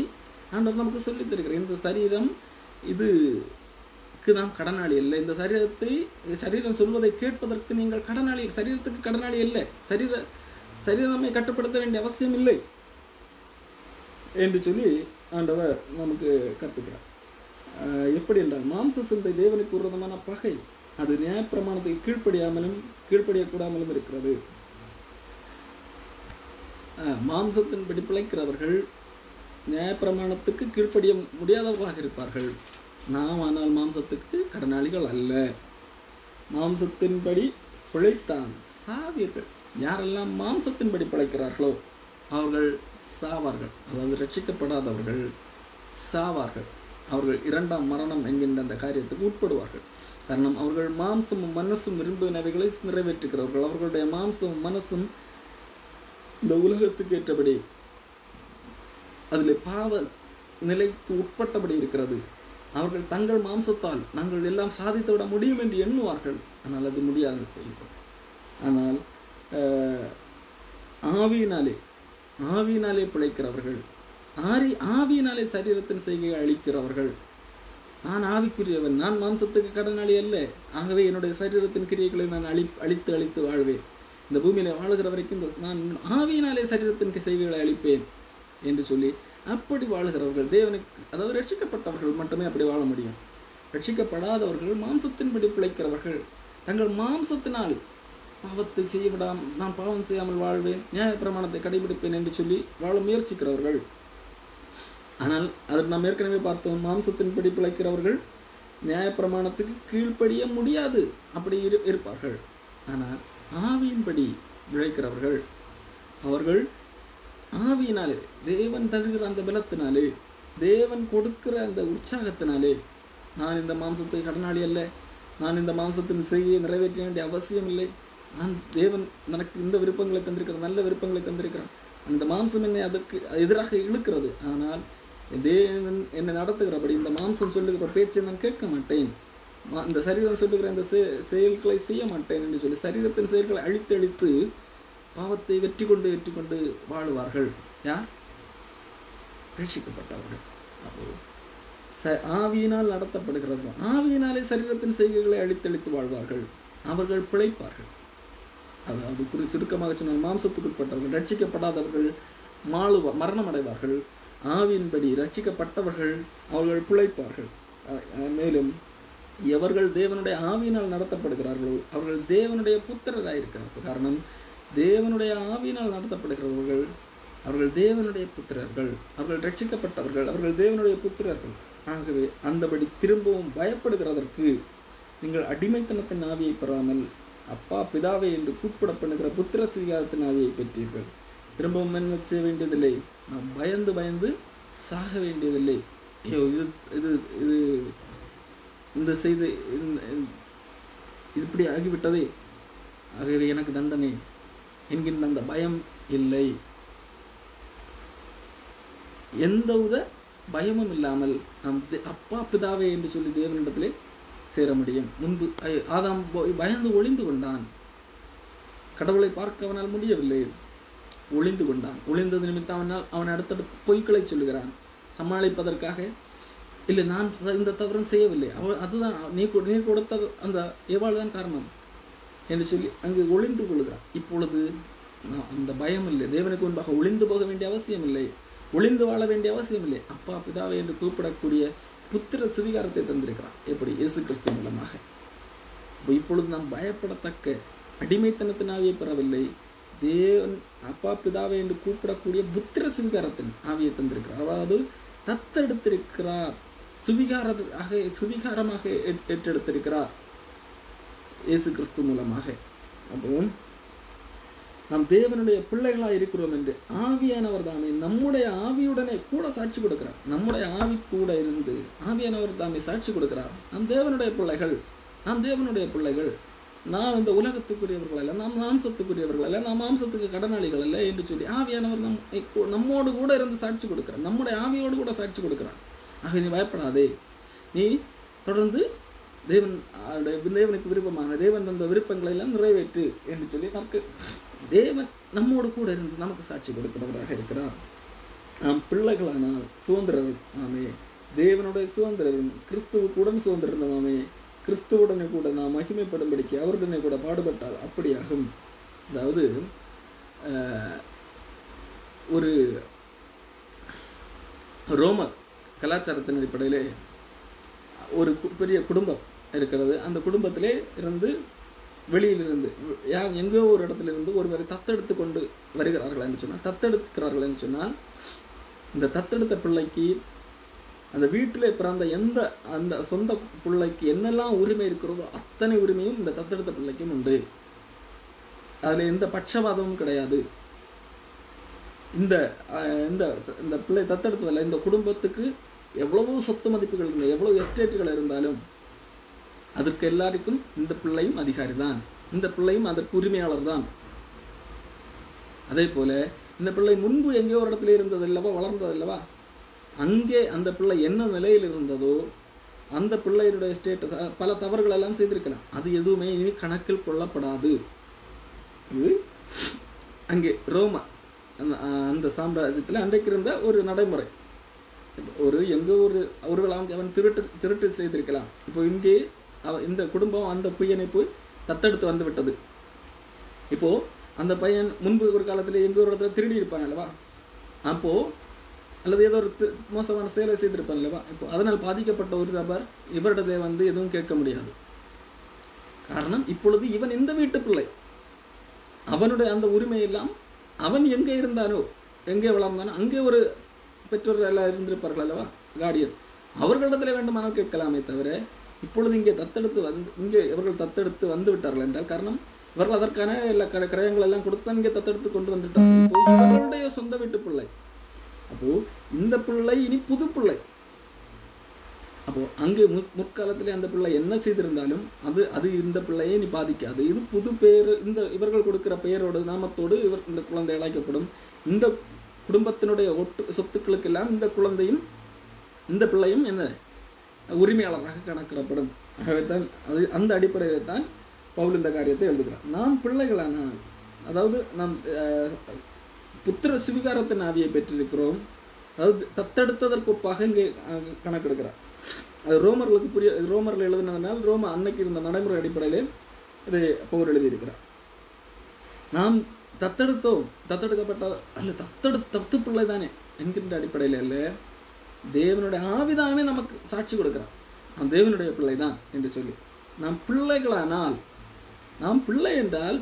ஆண்டவர் நமக்கு சொல்லித் தருகிறார். இந்த சரீரம் இதுக்கு நாம் கடனாளி இல்லை. இந்த சரீரம் சொல்வதை கேட்பதற்கு நீங்கள் கடனாளி, சரீரத்துக்கு கடனாளி இல்லை. சரீரம் நம்மை கட்டுப்படுத்த வேண்டிய அவசியம் இல்லை என்று சொல்லி ஆண்டவர் நமக்கு கற்பிக்கிறார். எப்படி என்றால், மாம்ச சிந்தை தேவனுக்கு விரோதமான பகை. அது நியாயப்பிரமாணத்தை கீழ்ப்படியக்கூடாமலும் இருக்கிறது. மாம்சத்தின்படி பிழைக்கிறவர்கள் நியாயப்பிரமாணத்துக்கு கீழ்ப்படிய முடியாதவர்களாக இருப்பார்கள். நாம் ஆனால் மாம்சத்துக்கு கடனாளிகள் அல்ல. மாம்சத்தின்படி பிழைத்தான் சாவீர்கள். யாரெல்லாம் மாம்சத்தின்படி பிழைக்கிறார்களோ அவர்கள் சாவார்கள். அதாவது ரட்சிக்கப்படாதவர்கள் சாவார்கள். அவர்கள் இரண்டாம் மரணம் என்கின்ற அந்த காரியத்துக்கு உட்படுவார்கள். காரணம், அவர்கள் மாம்சமும் மனசும் விரும்பினவைகளை நிறைவேற்றுகிறவர்கள். அவர்களுடைய மாம்சமும் மனசும் இந்த உலகத்துக்கு ஏற்றபடி அதில் பாவ நிலைக்கு உட்பட்டபடி இருக்கிறது. அவர்கள் தங்கள் மாம்சத்தால் நாங்கள் எல்லாம் சாதித்து விட முடியும் என்று எண்ணுவார்கள். ஆனால் அது முடியாது. ஆனால் ஆவியினாலே பிழைக்கிறவர்கள், ஆவியினாலே சரீரத்தின் செய்கையை அழிக்கிறவர்கள். நான் ஆவிக்குரியவன், நான் மாம்சத்துக்கு கடனாளி அல்ல. ஆகவே என்னுடைய சரீரத்தின் கிரியைகளை நான் அழித்து வாழ்வேன். இந்த பூமியில வாழுகிற வரைக்கும் நான் ஆவியினாலே சரீரத்தின் செய்கைகளை அழிப்பேன் என்று சொல்லி அப்படி வாழுகிறவர்கள் தேவனுக்கு, அதாவது ரட்சிக்கப்பட்டவர்கள் மட்டுமே அப்படி வாழ முடியும். ரட்சிக்கப்படாதவர்கள் மாம்சத்தின்படி பிழைக்கிறவர்கள் தங்கள் மாம்சத்தினால் பாவத்தை செய்ய விடாமல், நான் பாவம் செய்யாமல் வாழ்வேன், நியாய பிரமாணத்தை கடைபிடிப்பேன் என்று சொல்லி வாழ முயற்சிக்கிறவர்கள். ஆனால் அதற்கு நாம் ஏற்கனவே பார்த்தோம், மாம்சத்தின்படி பிழைக்கிறவர்கள் நியாய பிரமாணத்துக்கு கீழ்ப்படிய முடியாது, அப்படி இருப்பார்கள். ஆனால் ஆவியின்படி பிழைக்கிறவர்கள் அவர்கள் ஆவியினாலே, தேவன் தருகிற அந்த பலத்தினாலே, தேவன் கொடுக்கிற அந்த உற்சாகத்தினாலே, நான் இந்த மாம்சத்தை கடனாளி அல்ல, நான் இந்த மாம்சத்தின் செய்தியை நிறைவேற்ற வேண்டிய அவசியம் இல்லை, நான் தேவன் எனக்கு இந்த விருப்பங்களை தந்திருக்கிறார், நல்ல விருப்பங்களை தந்திருக்கிறார், அந்த மாம்சம் என்னை அதற்கு எதிராக இழுக்கிறது. ஆனால் தேவன் என்னை நடத்துகிறபடி இந்த மாம்சம் சொல்லுகிற பேச்சை நான் கேட்க மாட்டேன், இந்த சரீரம் சொல்லுகிற இந்த செயல்களை செய்ய மாட்டேன் என்று சொல்லி சரீரத்தின் செயல்களை அழித்து பாவத்தை வெற்றி கொண்டு வாழுவார்கள். யார்? ரட்சிக்கப்பட்டவர்கள். அப்போ ஆவியினால் நடத்தப்படுகிறவர்கள் ஆவியினாலே சரீரத்தின் செய்கைகளை அழித்தழித்து வாழ்வார்கள். அவர்கள் பிழைப்பார்கள். அதாவது சுருக்கமாக சொன்னால், மாம்சத்துக்குட்பட்டவர்கள் ரட்சிக்கப்படாதவர்கள் மரணம் அடைவார்கள். ஆவியின்படி ரட்சிக்கப்பட்டவர்கள் அவர்கள் பிழைப்பார்கள். மேலும் எவர்கள் தேவனுடைய ஆவியினால் நடத்தப்படுகிறார்களோ அவர்கள் தேவனுடைய புத்திரராயிருக்கிறார்கள். காரணம், தேவனுடைய ஆவியினால் நடத்தப்படுகிறவர்கள் அவர்கள் தேவனுடைய புத்திரர்கள், அவர்கள் ரட்சிக்கப்பட்டவர்கள், அவர்கள் தேவனுடைய புத்திரர்கள். ஆகவே அந்தபடி திரும்பவும் பயப்படுகிறதற்கு நீங்கள் அடிமைத்தனத்தின் ஆவியை பெறாமல் அப்பா பிதாவை என்று கூப்பிடப்படுகிற புத்திர சுவிகாரத்தின் ஆவியை பெற்றீர்கள். திரும்பவும் என்ன செய்ய வேண்டியதில்லை, நாம் பயந்து பயந்து சாக வேண்டியதில்லை. ஐயோ இது இது இது இந்த செய்தி இப்படி ஆகிவிட்டதே, ஆகவே எனக்கு தண்டனை என்கின்ற அந்த பயம் இல்லை. எந்தவித பயமும் இல்லாமல் நாம் அப்பா பிதாவே என்று சொல்லி தேவனிடத்திலே சேர முடியும். முன்பு ஆதாம் பயந்து ஒளிந்து கொண்டான், கடவுளை பார்க்க அவனால் முடியவில்லை, ஒளிந்து கொண்டான். ஒளிந்தது நிமித்தம் அவன் அடுத்தடுத்து பொய்களை சொல்லுகிறான் சமாளிப்பதற்காக. இல்லை, நான் இந்த தவறும் செய்யவில்லை, அதுதான் நீ கொடுத்த அந்த ஏவாள் தான் காரணம் என்று சொல்லி அங்கு ஒளிந்து கொள்கிறான். இப்பொழுது அந்த பயம் இல்லை, தேவனுக்கு முன்பாக ஒளிந்து போக வேண்டிய அவசியம் இல்லை, ஒளிந்து வாழ வேண்டிய அவசியம் இல்லை. அப்பா பிதாவை என்று கூப்பிடக்கூடிய புத்திர சுவிகாரத்தை தந்திருக்கிறான். எப்படி? இயேசு கிறிஸ்து மூலமாக. இப்பொழுது நாம் பயப்படத்தக்க அடிமைத்தனத்தின் ஆவியை பெறவில்லை, தேவன் அப்பா பிதாவை என்று கூப்பிடக்கூடிய புத்திர சுவிகாரத்தின் ஆவியை தந்திருக்கிறார். அதாவது தத்தெடுத்திருக்கிறார், சுவிகாரமாக ஏற்றெடுத்திருக்கிறார் இயேசு கிறிஸ்து மூலமாக. அப்போ நாம் தேவனுடைய பிள்ளைகளாக இருக்கிறோம் என்று ஆவியானவர் தாமே நம்முடைய ஆவியுடனே கூட சாட்சி கொடுக்கிறார். நம்முடைய ஆவி கூட இருந்து ஆவியானவர் தாமே சாட்சி கொடுக்கிறார். நாம் தேவனுடைய பிள்ளைகள், நாம் தேவனுடைய பிள்ளைகள், நாம் இந்த உலகத்துக்குரியவர்கள் அல்ல, நாம் மாம்சத்துக்குரியவர்கள் அல்ல, நாம் மாம்சத்துக்கு கடனாளிகள் அல்ல என்று சொல்லி ஆவியானவர் நம்மோடு கூட இருந்து சாட்சி கொடுக்கிறார், நம்முடைய ஆவியோடு கூட சாட்சி கொடுக்கிறார். ஆக நீ பயப்படாதே, நீ தொடர்ந்து தேவனுக்கு விருப்பமான தேவன் தந்த விருப்பங்களை எல்லாம் நிறைவேற்று என்று சொல்லி நமக்கு தேவன் நம்மோடு கூட இருந்து நமக்கு சாட்சி கொடுக்கிறவராக இருக்கிறார். நாம் பிள்ளைகளானால் சுதந்திரர் ஆமே, தேவனுடைய சுதந்திரரும் கிறிஸ்துவுடன் சுதந்திரமாமே, கிறிஸ்துவுடனே கூட நாம் மகிமைப்படும்படிக்கு அவருடனே கூட பாடுபட்டால் அப்படியாகும். அதாவது ஒரு ரோம கலாச்சாரத்தின் அடிப்படையிலே ஒரு பெரிய குடும்பம் இருக்கிறது. அந்த குடும்பத்திலே இருந்து வெளியிலிருந்து எங்கோ ஒரு இடத்திலிருந்து ஒருவரை தத்தெடுத்து கொண்டு வருகிறார்கள் என்று சொன்னால், தத்தெடுக்கிறார்கள் என்று சொன்னால், இந்த தத்தெடுத்த பிள்ளைக்கு அந்த வீட்டிலே பிறந்த அந்த சொந்த பிள்ளைக்கு என்னெல்லாம் உரிமை இருக்கிறதோ அத்தனை உரிமையும் இந்த தத்தெடுத்த பிள்ளைக்கும் உண்டு. அதுல எந்த பட்சபாதமும் கிடையாது. இந்த பிள்ளை தத்தெடுத்ததில்லை, இந்த குடும்பத்துக்கு எவ்வளவு சொத்து மதிப்புகள் இருந்தாலும், எவ்வளவு எஸ்டேட்டுகள் இருந்தாலும் அதற்கு எல்லாருக்கும் இந்த பிள்ளையும் அதிகாரி தான், இந்த பிள்ளையும் அதற்கு உரிமையாளர் தான். அதே போல இந்த பிள்ளை முன்பு எங்கேயோ ஒரு இடத்துல இருந்ததில்லவா, வளர்ந்ததில்லவா, அங்கே அந்த பிள்ளை என்ன நிலையில் இருந்ததோ அந்த பிள்ளையினுடைய ஸ்டேட்டஸ் பல தவறுகள் எல்லாம் செய்திருக்கலாம், அது எதுவுமே இனி கணக்கில் கொள்ளப்படாது. இது அங்கே ரோமா அந்த சாம்ராஜ்யத்தில் அன்றைக்கு இருந்த ஒரு நடைமுறை. எங்கோ அவர்கள் அவன் திருட்டு செய்திருக்கலாம். இப்போ இங்கே இந்த குடும்பம் அந்த பையனை போய் தத்தெடுத்து வந்து விட்டது. இப்போ அந்த பையன் முன்பு ஒரு காலத்தில் எங்கோ ஒரு இடத்துல திருடி இருப்பான் அல்லவா, அப்போ அல்லது ஏதோ ஒரு மோசமான செயலை செய்திருப்பான் அல்லவா, இப்போ அதனால் பாதிக்கப்பட்ட ஒரு நபர் இவரிடத்தை வந்து எதுவும் கேட்க முடியாது. காரணம், இப்பொழுது இவன் இந்த வீட்டு பிள்ளை, அவனுடைய அந்த உரிமை எல்லாம் அவன் எங்கே இருந்தானோ, எங்கே வளர்ந்தானோ அங்கே ஒரு பெற்றோர்கள் எல்லாம் இருந்திருப்பார்கள் அல்லவா, கார்டியன், அவர்களிடத்துல வேண்டுமானால் கேட்கலாமே தவிர இப்பொழுது இங்கே இவர்கள் தத்தெடுத்து வந்து விட்டார்கள் என்றால் காரணம், இவர்கள் அதற்கான எல்லா கிரயங்கள் எல்லாம் கொடுத்து இங்கே தத்தெடுத்து கொண்டு வந்துட்டார்கள். இவர்களுடைய சொந்த வீட்டு பிள்ளை. அப்போ இந்த பிள்ளை இனி புது பிள்ளை. அப்போ அங்கே முற்காலத்திலே அந்த பிள்ளை என்ன செய்திருந்தாலும் அது இந்த பிள்ளையை நீ பாதிக்காது. இது புது பேர், இவர்கள் கொடுக்கிற பெயரோடு நாமத்தோடு இந்த குழந்தை அழைக்கப்படும். இந்த குடும்பத்தினுடைய சொத்துக்களுக்கெல்லாம் இந்த பிள்ளையும் என்ன உரிமையாளராக கணக்கிடப்படும். ஆகவே தான் அந்த அடிப்படையில் தான் பவுல் இந்த காரியத்தை எழுதுகிறார். நாம் பிள்ளைகளான, அதாவது நாம் புத்திர சுவிகாரத்தின் ஆவியை பெற்றிருக்கிறோம். அதாவது தத்தெடுத்ததற்கு ஒப்பாக இங்கே கணக்கெடுக்கிறார். அது ரோமர்கள் எழுதினதுனால் ரோம அன்னைக்கு இருந்த நடைமுறை அடிப்படையிலே இதை பவுல் எழுதியிருக்கிறார். நாம் தத்தெடுக்கப்பட்ட அல்ல, தத்து பிள்ளை தானே என்கின்ற அடிப்படையில் அல்ல, தேவனுடைய ஆவிதானே நமக்கு சாட்சி கொடுக்கிறார் நாம் தேவனுடைய பிள்ளை தான் என்று சொல்லி. நாம் பிள்ளைகளானால், நாம் பிள்ளை என்றால்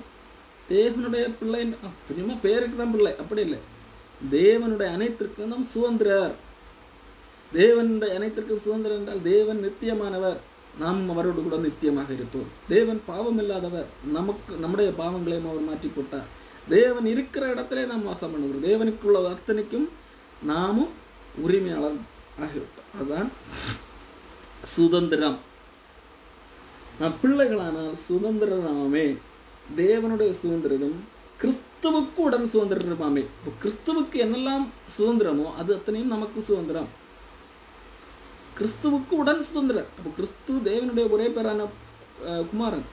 தேவனுடைய பிள்ளை புரியுமா, பேருக்கு தான் பிள்ளை, அப்படி இல்லை, தேவனுடைய அனைத்திற்கும் நாம் சுதந்திரர். தேவனுடைய அனைத்திற்கும் சுதந்திரம் என்றால் தேவன் நித்தியமானவர், நாமும் அவரோடு கூட நித்தியமாக இருப்போம். தேவன் பாவம் இல்லாதவர். நம்முடைய பாவங்களையும் அவர் மாற்றி போட்டார். தேவன் இருக்கிற இடத்திலே நாம் வாசம் பண்ணுகிறோம். தேவனுக்குள்ள அத்தனைக்கும் நாமும் உரிமையாளர் ஆகிவிட்டோம். அதுதான் சுதந்திரம். பிள்ளைகளானால் சுதந்திரமாமே. தேவனுடைய சுதந்திரம் கிறிஸ்துவுக்கு உடன் சுதந்திரமாமே. கிறிஸ்துவுக்கு என்னெல்லாம் சுதந்திரமோ அது அத்தனையும் நமக்கு சுதந்திரம். கிறிஸ்துவுக்கு உடன் சுதந்திரம். அப்போ கிறிஸ்து தேவனுடைய ஒரே பேரான குமாரன்.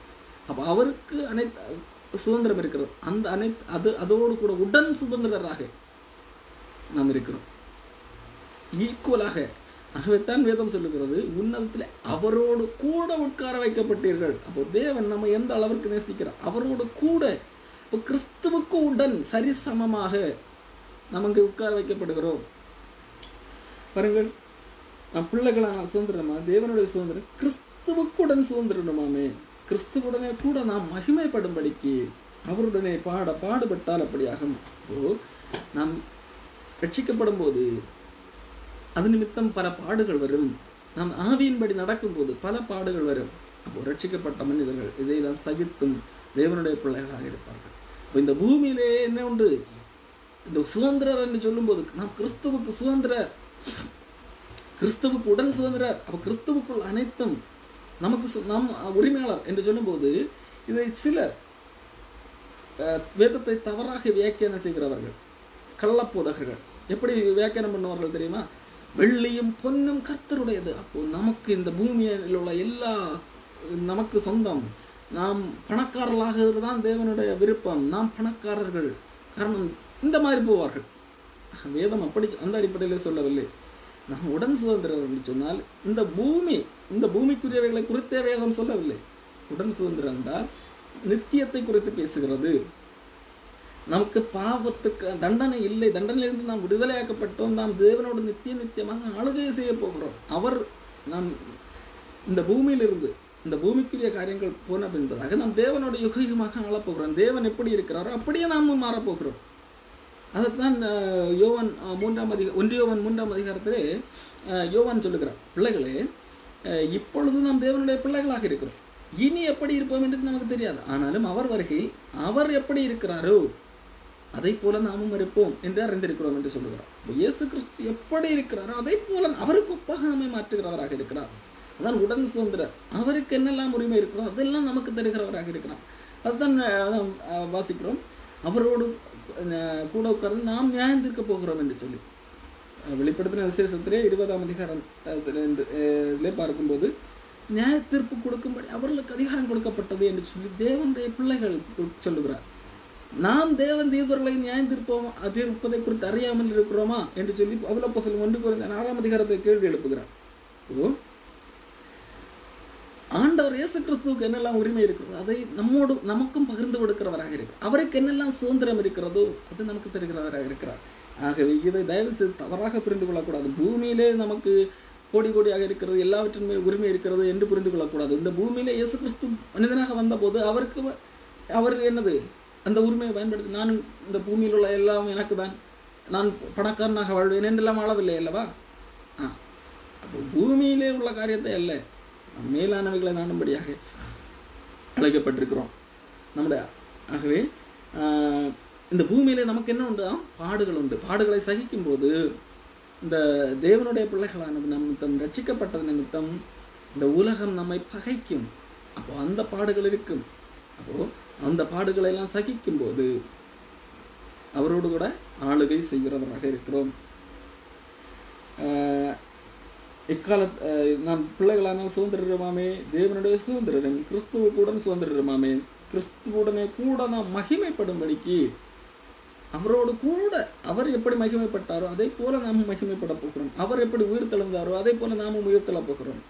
அப்போ அவருக்கு அனைத்து சுதந்திரம் இருக்கிறது. அதோடு கூட உடன் சுதந்திரராக நாம் இருக்கிறோம், ஈக்குவலாக. ஆகவேத்தான் வேதம் சொல்லுகிறது, உன்னதத்தில் அவரோடு கூட உட்கார வைக்கப்பட்டீர்கள். அப்போ தேவன் நம்ம எந்த அளவிற்கு நேசிக்கிறார், அவரோடு கூட. இப்போ கிறிஸ்துவுக்கு உடன் சரிசமமாக நமக்கு உட்கார வைக்கப்படுகிறோம். பாருங்கள், பிள்ளைகளான சுதந்திரமா, தேவனுடைய சுதந்திரம் கிறிஸ்துவுக்குடன் சுதந்திரமாமே. கிறிஸ்துவுடனே கூட நாம் மகிமைப்படும்படிக்கு அவருடனே பாடுபட்டால் அப்படியாகும். நாம் ரட்சிக்கப்படும் போது அது நிமித்தம் பல பாடுகள் வரும். நாம் ஆவியின்படி நடக்கும்போது பல பாடுகள் வரும். அப்போ ரட்சிக்கப்பட்ட மனிதர்கள் இதைதான் சகித்தும் தேவனுடைய பிள்ளைகளாக இருப்பார்கள். இப்போ இந்த பூமியிலே என்ன உண்டு, இந்த சுதந்திரர் என்று சொல்லும்போது நாம் கிறிஸ்துவுக்கு சுதந்திரர், கிறிஸ்துவுக்கு உடன் சுதந்திரர். அப்போ கிறிஸ்துவுக்குள் அனைத்தும் நமக்கு நாம் உரிமையாளர் என்று சொல்லும்போது இதை சிலர் வேதத்தை தவறாக வியாக்கியானம் செய்கிறவர்கள், கள்ளப்போதகர்கள் எப்படி வியாக்கியானம் பண்ணுவார்கள் தெரியுமா? வெள்ளியும் பொன்னும் கர்த்தருடையது. அப்போ நமக்கு இந்த பூமியில் உள்ள எல்லா நமக்கு சொந்தம். நாம் பணக்காரர்களாக தான் தேவனுடைய விருப்பம். நாம் பணக்காரர்கள். காரணம் இந்த மாதிரி போவார்கள். வேதம் அப்படி அந்த அடிப்படையில் சொல்லவில்லை. நாம் உடன் சுதந்திரர் என்று சொன்னால் இந்த பூமிக்குரியவைகளை குறித்தே வேதம் சொல்லவில்லை. உடன் சுதந்திரம் என்றால் நித்தியத்தை குறித்து பேசுகிறது. நமக்கு பாவத்துக்கு தண்டனை இல்லை, தண்டனையிலிருந்து நாம் விடுதலையாக்கப்பட்டோம். நாம் தேவனோடு நித்தியமாக ஆளுகை செய்ய போகிறோம். நாம் இந்த பூமியிலிருந்து இந்த பூமிக்குரிய காரியங்கள் போன பின்பதாக நாம் தேவனோட யுகமாக ஆளப்போகிறோம். தேவன் எப்படி இருக்கிறாரோ அப்படியே நாமும் மாறப்போகிறோம். அதைத்தான் யோவான் 1 யோவான் 3ஆம் அதிகாரத்திலே யோவான் சொல்லுகிறார், பிள்ளைகளே, இப்பொழுது நாம் தேவனுடைய பிள்ளைகளாக இருக்கிறோம். இனி எப்படி இருப்போம் என்று நமக்கு தெரியாது. ஆனாலும் அவர் வருகையில் அவர் எப்படி இருக்கிறாரோ அதை போல நாமும் இருப்போம் என்று அறிந்திருக்கிறோம் என்று சொல்லுகிறார். இயேசு கிறிஸ்து எப்படி இருக்கிறாரோ அதை போல அவருக்கு ஒப்பாக நம்மை மாற்றுகிறவராக இருக்கிறார். அதான் உடன் சுதந்திரர். அவருக்கு என்னெல்லாம் உரிமை இருக்கிறோம் அதெல்லாம் நமக்கு தருகிறவராக இருக்கிறார். அதுதான் வாசிக்கிறோம், அவரோடு கூட உட்கார்ந்து நாம் நியாயம் தீர்க்க போகிறோம் என்று சொல்லி. வெளிப்படுத்தின விசேஷத்திலே 20ஆம் அதிகாரத்திலே பார்க்கும்போது நியாய தீர்ப்பு கொடுக்கும்படி அவர்களுக்கு அதிகாரம் கொடுக்கப்பட்டது என்று சொல்லி தேவனுடைய பிள்ளைகள் சொல்லுகிறார். நாம் தேவன் தீர்வர்களை நியாயம் தீர்ப்பதை குறித்து அறியாமல் இருக்கிறோமா என்று சொல்லி அப்போஸ்தலர் 1 அதிகாரத்தை கேள்வி எழுப்புகிறார். ஆண்டவர் இயேசு கிறிஸ்துவுக்கு என்னெல்லாம் உரிமை இருக்கிறதோ அதை நமக்கும் பகிர்ந்து கொடுக்கிறவராக இருக்கிறார். அவருக்கு என்னெல்லாம் சுதந்திரம் இருக்கிறதோ அது நமக்கு தருகிறவராக இருக்கிறார். ஆகவே இதை தயவு செய்து தவறாக புரிந்து கொள்ளக்கூடாது. பூமியிலே நமக்கு கோடி கோடியாக இருக்கிறது, எல்லாவற்றின் மேல் உரிமை இருக்கிறது என்று புரிந்து கொள்ளக்கூடாது. இந்த பூமியிலே இயேசு கிறிஸ்து மனிதனாக வந்தபோது அவர் என்னது அந்த உரிமையை பயன்படுத்தி, நான் இந்த பூமியில் உள்ள எல்லாம் எனக்கு தான், நான் பணக்காரனாக வாழ்வேன் என்றெல்லாம் வாழவில்லை அல்லவா? அப்போ பூமியிலே உள்ள காரியத்தை அல்ல, மேலானவைகளை நாடும்படியாக அழைக்கப்பட்டிருக்கிறோம் நம்முடைய. ஆகவே இந்த பூமியிலே நமக்கு என்ன உண்டு? பாடுகள் உண்டு. பாடுகளை சகிக்கும் போது இந்த தேவனுடைய பிள்ளைகளானது நிமித்தம், ரட்சிக்கப்பட்டது நிமித்தம் இந்த உலகம் நம்மை பகைக்கும். அப்போ அந்த பாடுகள் இருக்கும். அப்போ அந்த பாடுகளை எல்லாம் சகிக்கும் போது அவரோடு கூட ஆளுகை செய்கிறவராக இருக்கிறோம். நாம் பிள்ளைகளான சுதந்திரமாமே, தேவனுடைய சுதந்திரம் கிறிஸ்துவுடன் சுதந்திரமாமே. கிறிஸ்துவுடனே கூட நாம் மகிமைப்படும்படிக்கு அவரோடு கூட அவர் எப்படி மகிமைப்பட்டாரோ அதே போல நாமும் மகிமைப்பட போகிறோம். அவர் எப்படி உயிர் தெழுந்தாரோ அதே போல நாமும் உயிர் தெழ போகிறோம்.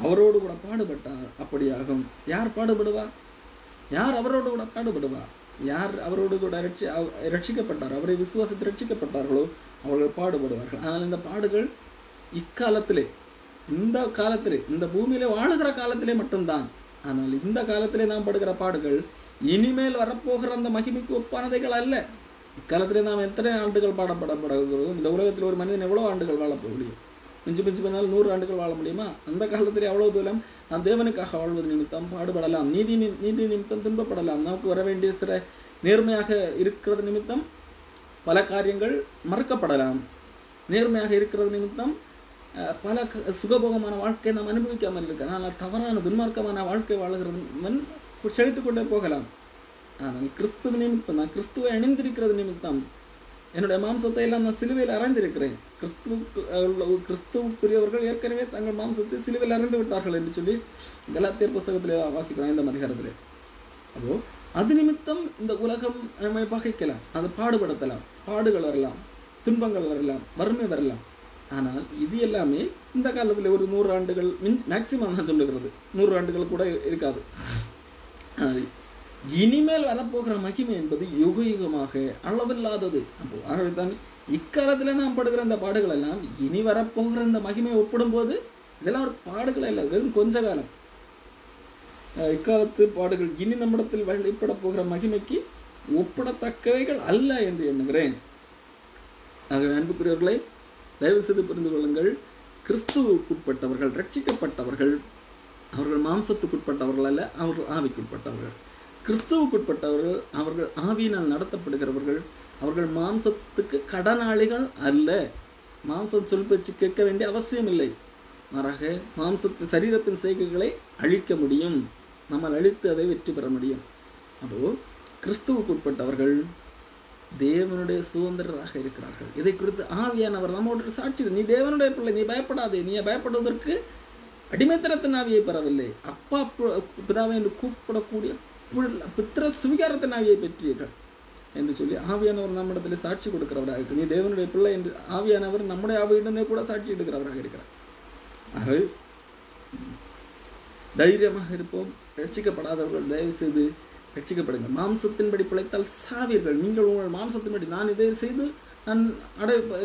அவரோடு கூட பாடுபட்டார் அப்படியாகும். யார் பாடுபடுவார்? யார் அவரோடு கூட பாடுபடுவார்? யார் அவரோடு கூட ரட்சிக்கப்பட்டார், அவரை விசுவாசத்தை ரட்சிக்கப்பட்டார்களோ அவர்கள் பாடுபடுவார்கள். ஆனால் இந்த பாடுகள் இக்காலத்திலே, இந்த காலத்திலே, இந்த பூமியிலே வாழுகிற காலத்திலே மட்டும்தான். ஆனால் இந்த காலத்திலே நாம் படுகிற பாடுகள் இனிமேல் வரப்போகிற அந்த மகிமைக்கு ஒப்பானதைகள் அல்ல. இக்காலத்திலே நாம் எத்தனை ஆண்டுகள் பாடப்படப்படுகிறோம்? இந்த உலகத்தில் ஒரு மனிதன் எவ்வளவு ஆண்டுகள் வாழ முடியும்? மிஞ்சி மிஞ்சி பண்ணால் 100 ஆண்டுகள் வாழ முடியுமா? அந்த காலத்திலே அவ்வளவு தூரம் நாம் தேவனுக்காக வாழ்வது நிமித்தம் பாடுபடலாம், நீதி நிமித்தம் துன்பப்படலாம், நமக்கு வர வேண்டிய சில நேர்மையாக இருக்கிறது நிமித்தம் பல காரியங்கள் மறக்கப்படலாம், நேர்மையாக இருக்கிறது நிமித்தம் பல சுகபோகமான வாழ்க்கையை நாம் அனுபவிக்காமல் இருக்கலாம். ஆனால் தவறான துன்மார்க்கமான வாழ்க்கை வாழ்கிறவன் செழித்துக் கொண்டே போகலாம். ஆனால் கிறிஸ்துவ நிமித்தம், நான் கிறிஸ்துவை அணிந்திருக்கிறது நிமித்தம் என்னுடைய மாம்சத்தை எல்லாம் நான் சிலுவையில் அறைந்திருக்கிறேன். கிறிஸ்துவுக்குரியவர்கள் ஏற்கனவே தங்கள் மாம்சத்தை சிலுவையில் அறைந்து விட்டார்கள் என்று சொல்லி கலாத்தியர் புஸ்தகத்திலே வாசிக்கிறோம், இந்த அதிகாரத்திலே. அப்போ அது நிமித்தம் இந்த உலகம் நம்மை பகைக்கலாம், அது பாடுபடுத்தலாம், பாடுகள் வரலாம், துன்பங்கள் வரலாம், வறுமை வரலாம். ஆனால் இது எல்லாமே இந்த காலத்தில் ஒரு 100 ஆண்டுகள் மேக்சிமம் நான் சொல்லுகிறது, 100 ஆண்டுகள் கூட இருக்காது. இனிமேல் வரப்போகிற மகிமை என்பது யுக யுகமாக அளவில்லாதது. அப்போ ஆகவே தான் இக்காலத்தில் நாம் படுகிற இந்த பாடுகள் எல்லாம் இனி வரப்போகிற இந்த மகிமை ஒப்பிடும் போது இதெல்லாம் ஒரு பாடுகள் இல்லை, வெறும் கொஞ்ச காலம். இக்காலத்து பாடுகள் இனி நம்மிடத்தில் வெளிப்பட போகிற மகிமைக்கு ஒப்பிடத்தக்கவைகள் அல்ல என்று எண்ணுகிறேன். ஆகவே அன்புக்குரியவர்களை தயவு செய்து புரிந்து கொள்ளுங்கள். கிறிஸ்துவுக்குட்பட்டவர்கள், ரட்சிக்கப்பட்டவர்கள், அவர்கள் மாம்சத்துக்குட்பட்டவர்கள் அல்ல, அவர்கள் ஆவிக்குட்பட்டவர்கள். கிறிஸ்துவுக்குட்பட்டவர்கள், அவர்கள் ஆவியினால் நடத்தப்படுகிறவர்கள், அவர்கள் மாம்சத்துக்கு கடனாளிகள் அல்ல. மாம்சம் சொல் பேச்சு கேட்க வேண்டிய அவசியம் இல்லை. மாறாக மாம்சத்தின் சரீரத்தின் செய்கைகளை அழிக்க முடியும், நம்மால் அழித்து அதை வெற்றி பெற முடியும். அப்போ கிறிஸ்துவுக்குட்பட்டவர்கள் தேவனுடைய சுதந்திரராக இருக்கிறார்கள். இதை குறித்து ஆவியானவர் நம்மோடு சாட்சி, நீ தேவனுடைய பிள்ளை, நீ பயப்படாதே, நீ பயப்படுவதற்கு அடிமைத்தனத்தின் ஆவியை பெறவில்லை, அப்பா பிதாவை என்று கூப்பிடக்கூடிய புத்திர சுவிகாரத்தின் ஆவியை பெற்றீர்கள் என்று சொல்லி ஆவியானவர் நம்மிடத்தில் சாட்சி கொடுக்கிறவராக இருக்கு. நீ தேவனுடைய பிள்ளை என்று ஆவியானவர் நம்முடைய ஆவியிடமே கூட சாட்சி எடுக்கிறவராக இருக்கிறார். ஆக தைரியமாக இருப்போம். ரட்சிக்கப்படாதவர்கள் தயவு செய்து ரட்சிக்கப்படுங்கள். மாம்சத்தின்படி பிழைத்தால் சாவீர்கள். நீங்கள் உங்கள் மாம்சத்தின்படி நான் இதை செய்து நான்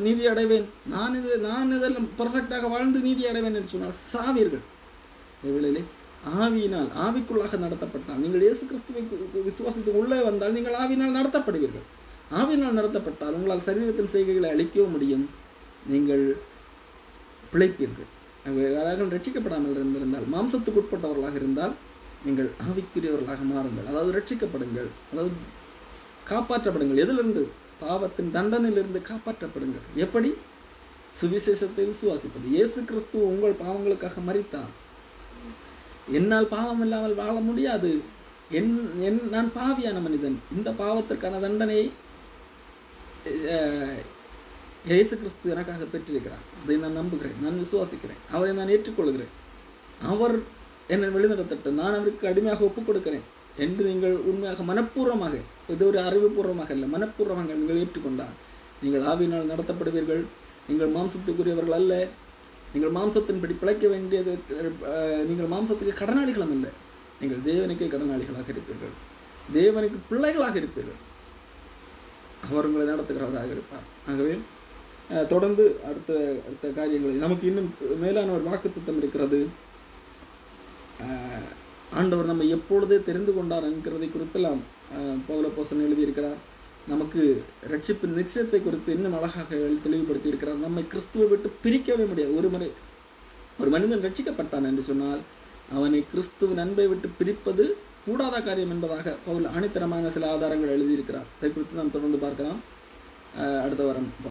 நீதி அடைவேன், நான் இதெல்லாம் பர்ஃபெக்டாக வாழ்ந்து நீதி அடைவேன் என்று சொன்னால் சாவீர்கள். இவ்வேளையிலே ஆவியினால், ஆவிக்குள்ளாக நடத்தப்பட்டால், நீங்கள் இயேசு கிறிஸ்துவை விசுவாசித்து உள்ளே வந்தால் நீங்கள் ஆவியினால் நடத்தப்படுவீர்கள். ஆவியினால் நடத்தப்பட்டால் உங்களால் சரீரத்தின் செய்கைகளை அழிக்கவும் முடியும், நீங்கள் பிழைப்பீர்கள். யாராக ரட்சிக்கப்படாமல் இருந்திருந்தால், மாம்சத்துக்கு உட்பட்டவர்களாக இருந்தால் நீங்கள் ஆவிக்குரியவர்களாக மாறுங்கள். அதாவது ரட்சிக்கப்படுங்கள், அதாவது காப்பாற்றப்படுங்கள். எதிலிருந்து? பாவத்தின் தண்டனையிலிருந்து காப்பாற்றப்படுங்கள். எப்படி? சுவிசேஷத்தை விசுவாசிப்பது. இயேசு கிறிஸ்து உங்கள் பாவங்களுக்காக மரித்தார். என்னால் பாவம் இல்லாமல் வாழ முடியாது, நான் பாவியான மனிதன், இந்த பாவத்திற்கான தண்டனையை இயேசு கிறிஸ்து எனக்காக பெற்றிருக்கிறார். அதை நான் நம்புகிறேன், நான் விசுவாசிக்கிறேன், அவரை நான் ஏற்றுக்கொள்கிறேன், அவர் என்னை வெளிநடத்தட்டும், நான் அவருக்கு அடிமையாக ஒப்புக் கொடுக்கிறேன் என்று நீங்கள் உண்மையாக மனப்பூர்வமாக, இது ஒரு அறிவுபூர்வமாக இல்லை, மனப்பூர்வமாக நீங்கள் ஏற்றுக்கொண்டால் நீங்கள் ஆவியினால் நடத்தப்படுவீர்கள். நீங்கள் மாம்சத்துக்குரியவர்கள் அல்ல, நீங்கள் மாம்சத்தின்படி பிழைக்க வேண்டியது, நீங்கள் மாம்சத்துக்கு கடனாளிகளும் இல்லை, நீங்கள் தேவனுக்கே கடனாளிகளாக இருப்பீர்கள், தேவனுக்கு பிள்ளைகளாக இருப்பீர்கள். அவர் உங்களை நடத்துகிறவராக இருப்பார். ஆகவே தொடர்ந்து அடுத்த காரியங்களை நமக்கு இன்னும் மேலான ஒரு வாக்குத்தத்தம் இருக்கிறது. ஆண்டவர் நம்ம எப்பொழுதே தெரிந்து கொண்டார் என்கிறதை குறித்தெல்லாம் பவுலப்போஸ்தலன் எழுதியிருக்கிறார். நமக்கு ரட்சிப்பின் நிச்சயத்தை குறித்து இன்னும் அழகாக தெளிவுபடுத்தி இருக்கிறார். நம்மை கிறிஸ்துவை விட்டு பிரிக்கவே முடியாது. ஒரு மனிதன் ரட்சிக்கப்பட்டான் என்று சொன்னால் அவனை கிறிஸ்துவின் அன்பை விட்டு பிரிப்பது கூடாத காரியம் என்பதாக பவுல் ஆணித்தரமான சில ஆதாரங்கள் எழுதியிருக்கிறார். அதை குறித்து நாம் தொடர்ந்து பார்க்கலாம் அடுத்த வாரம்.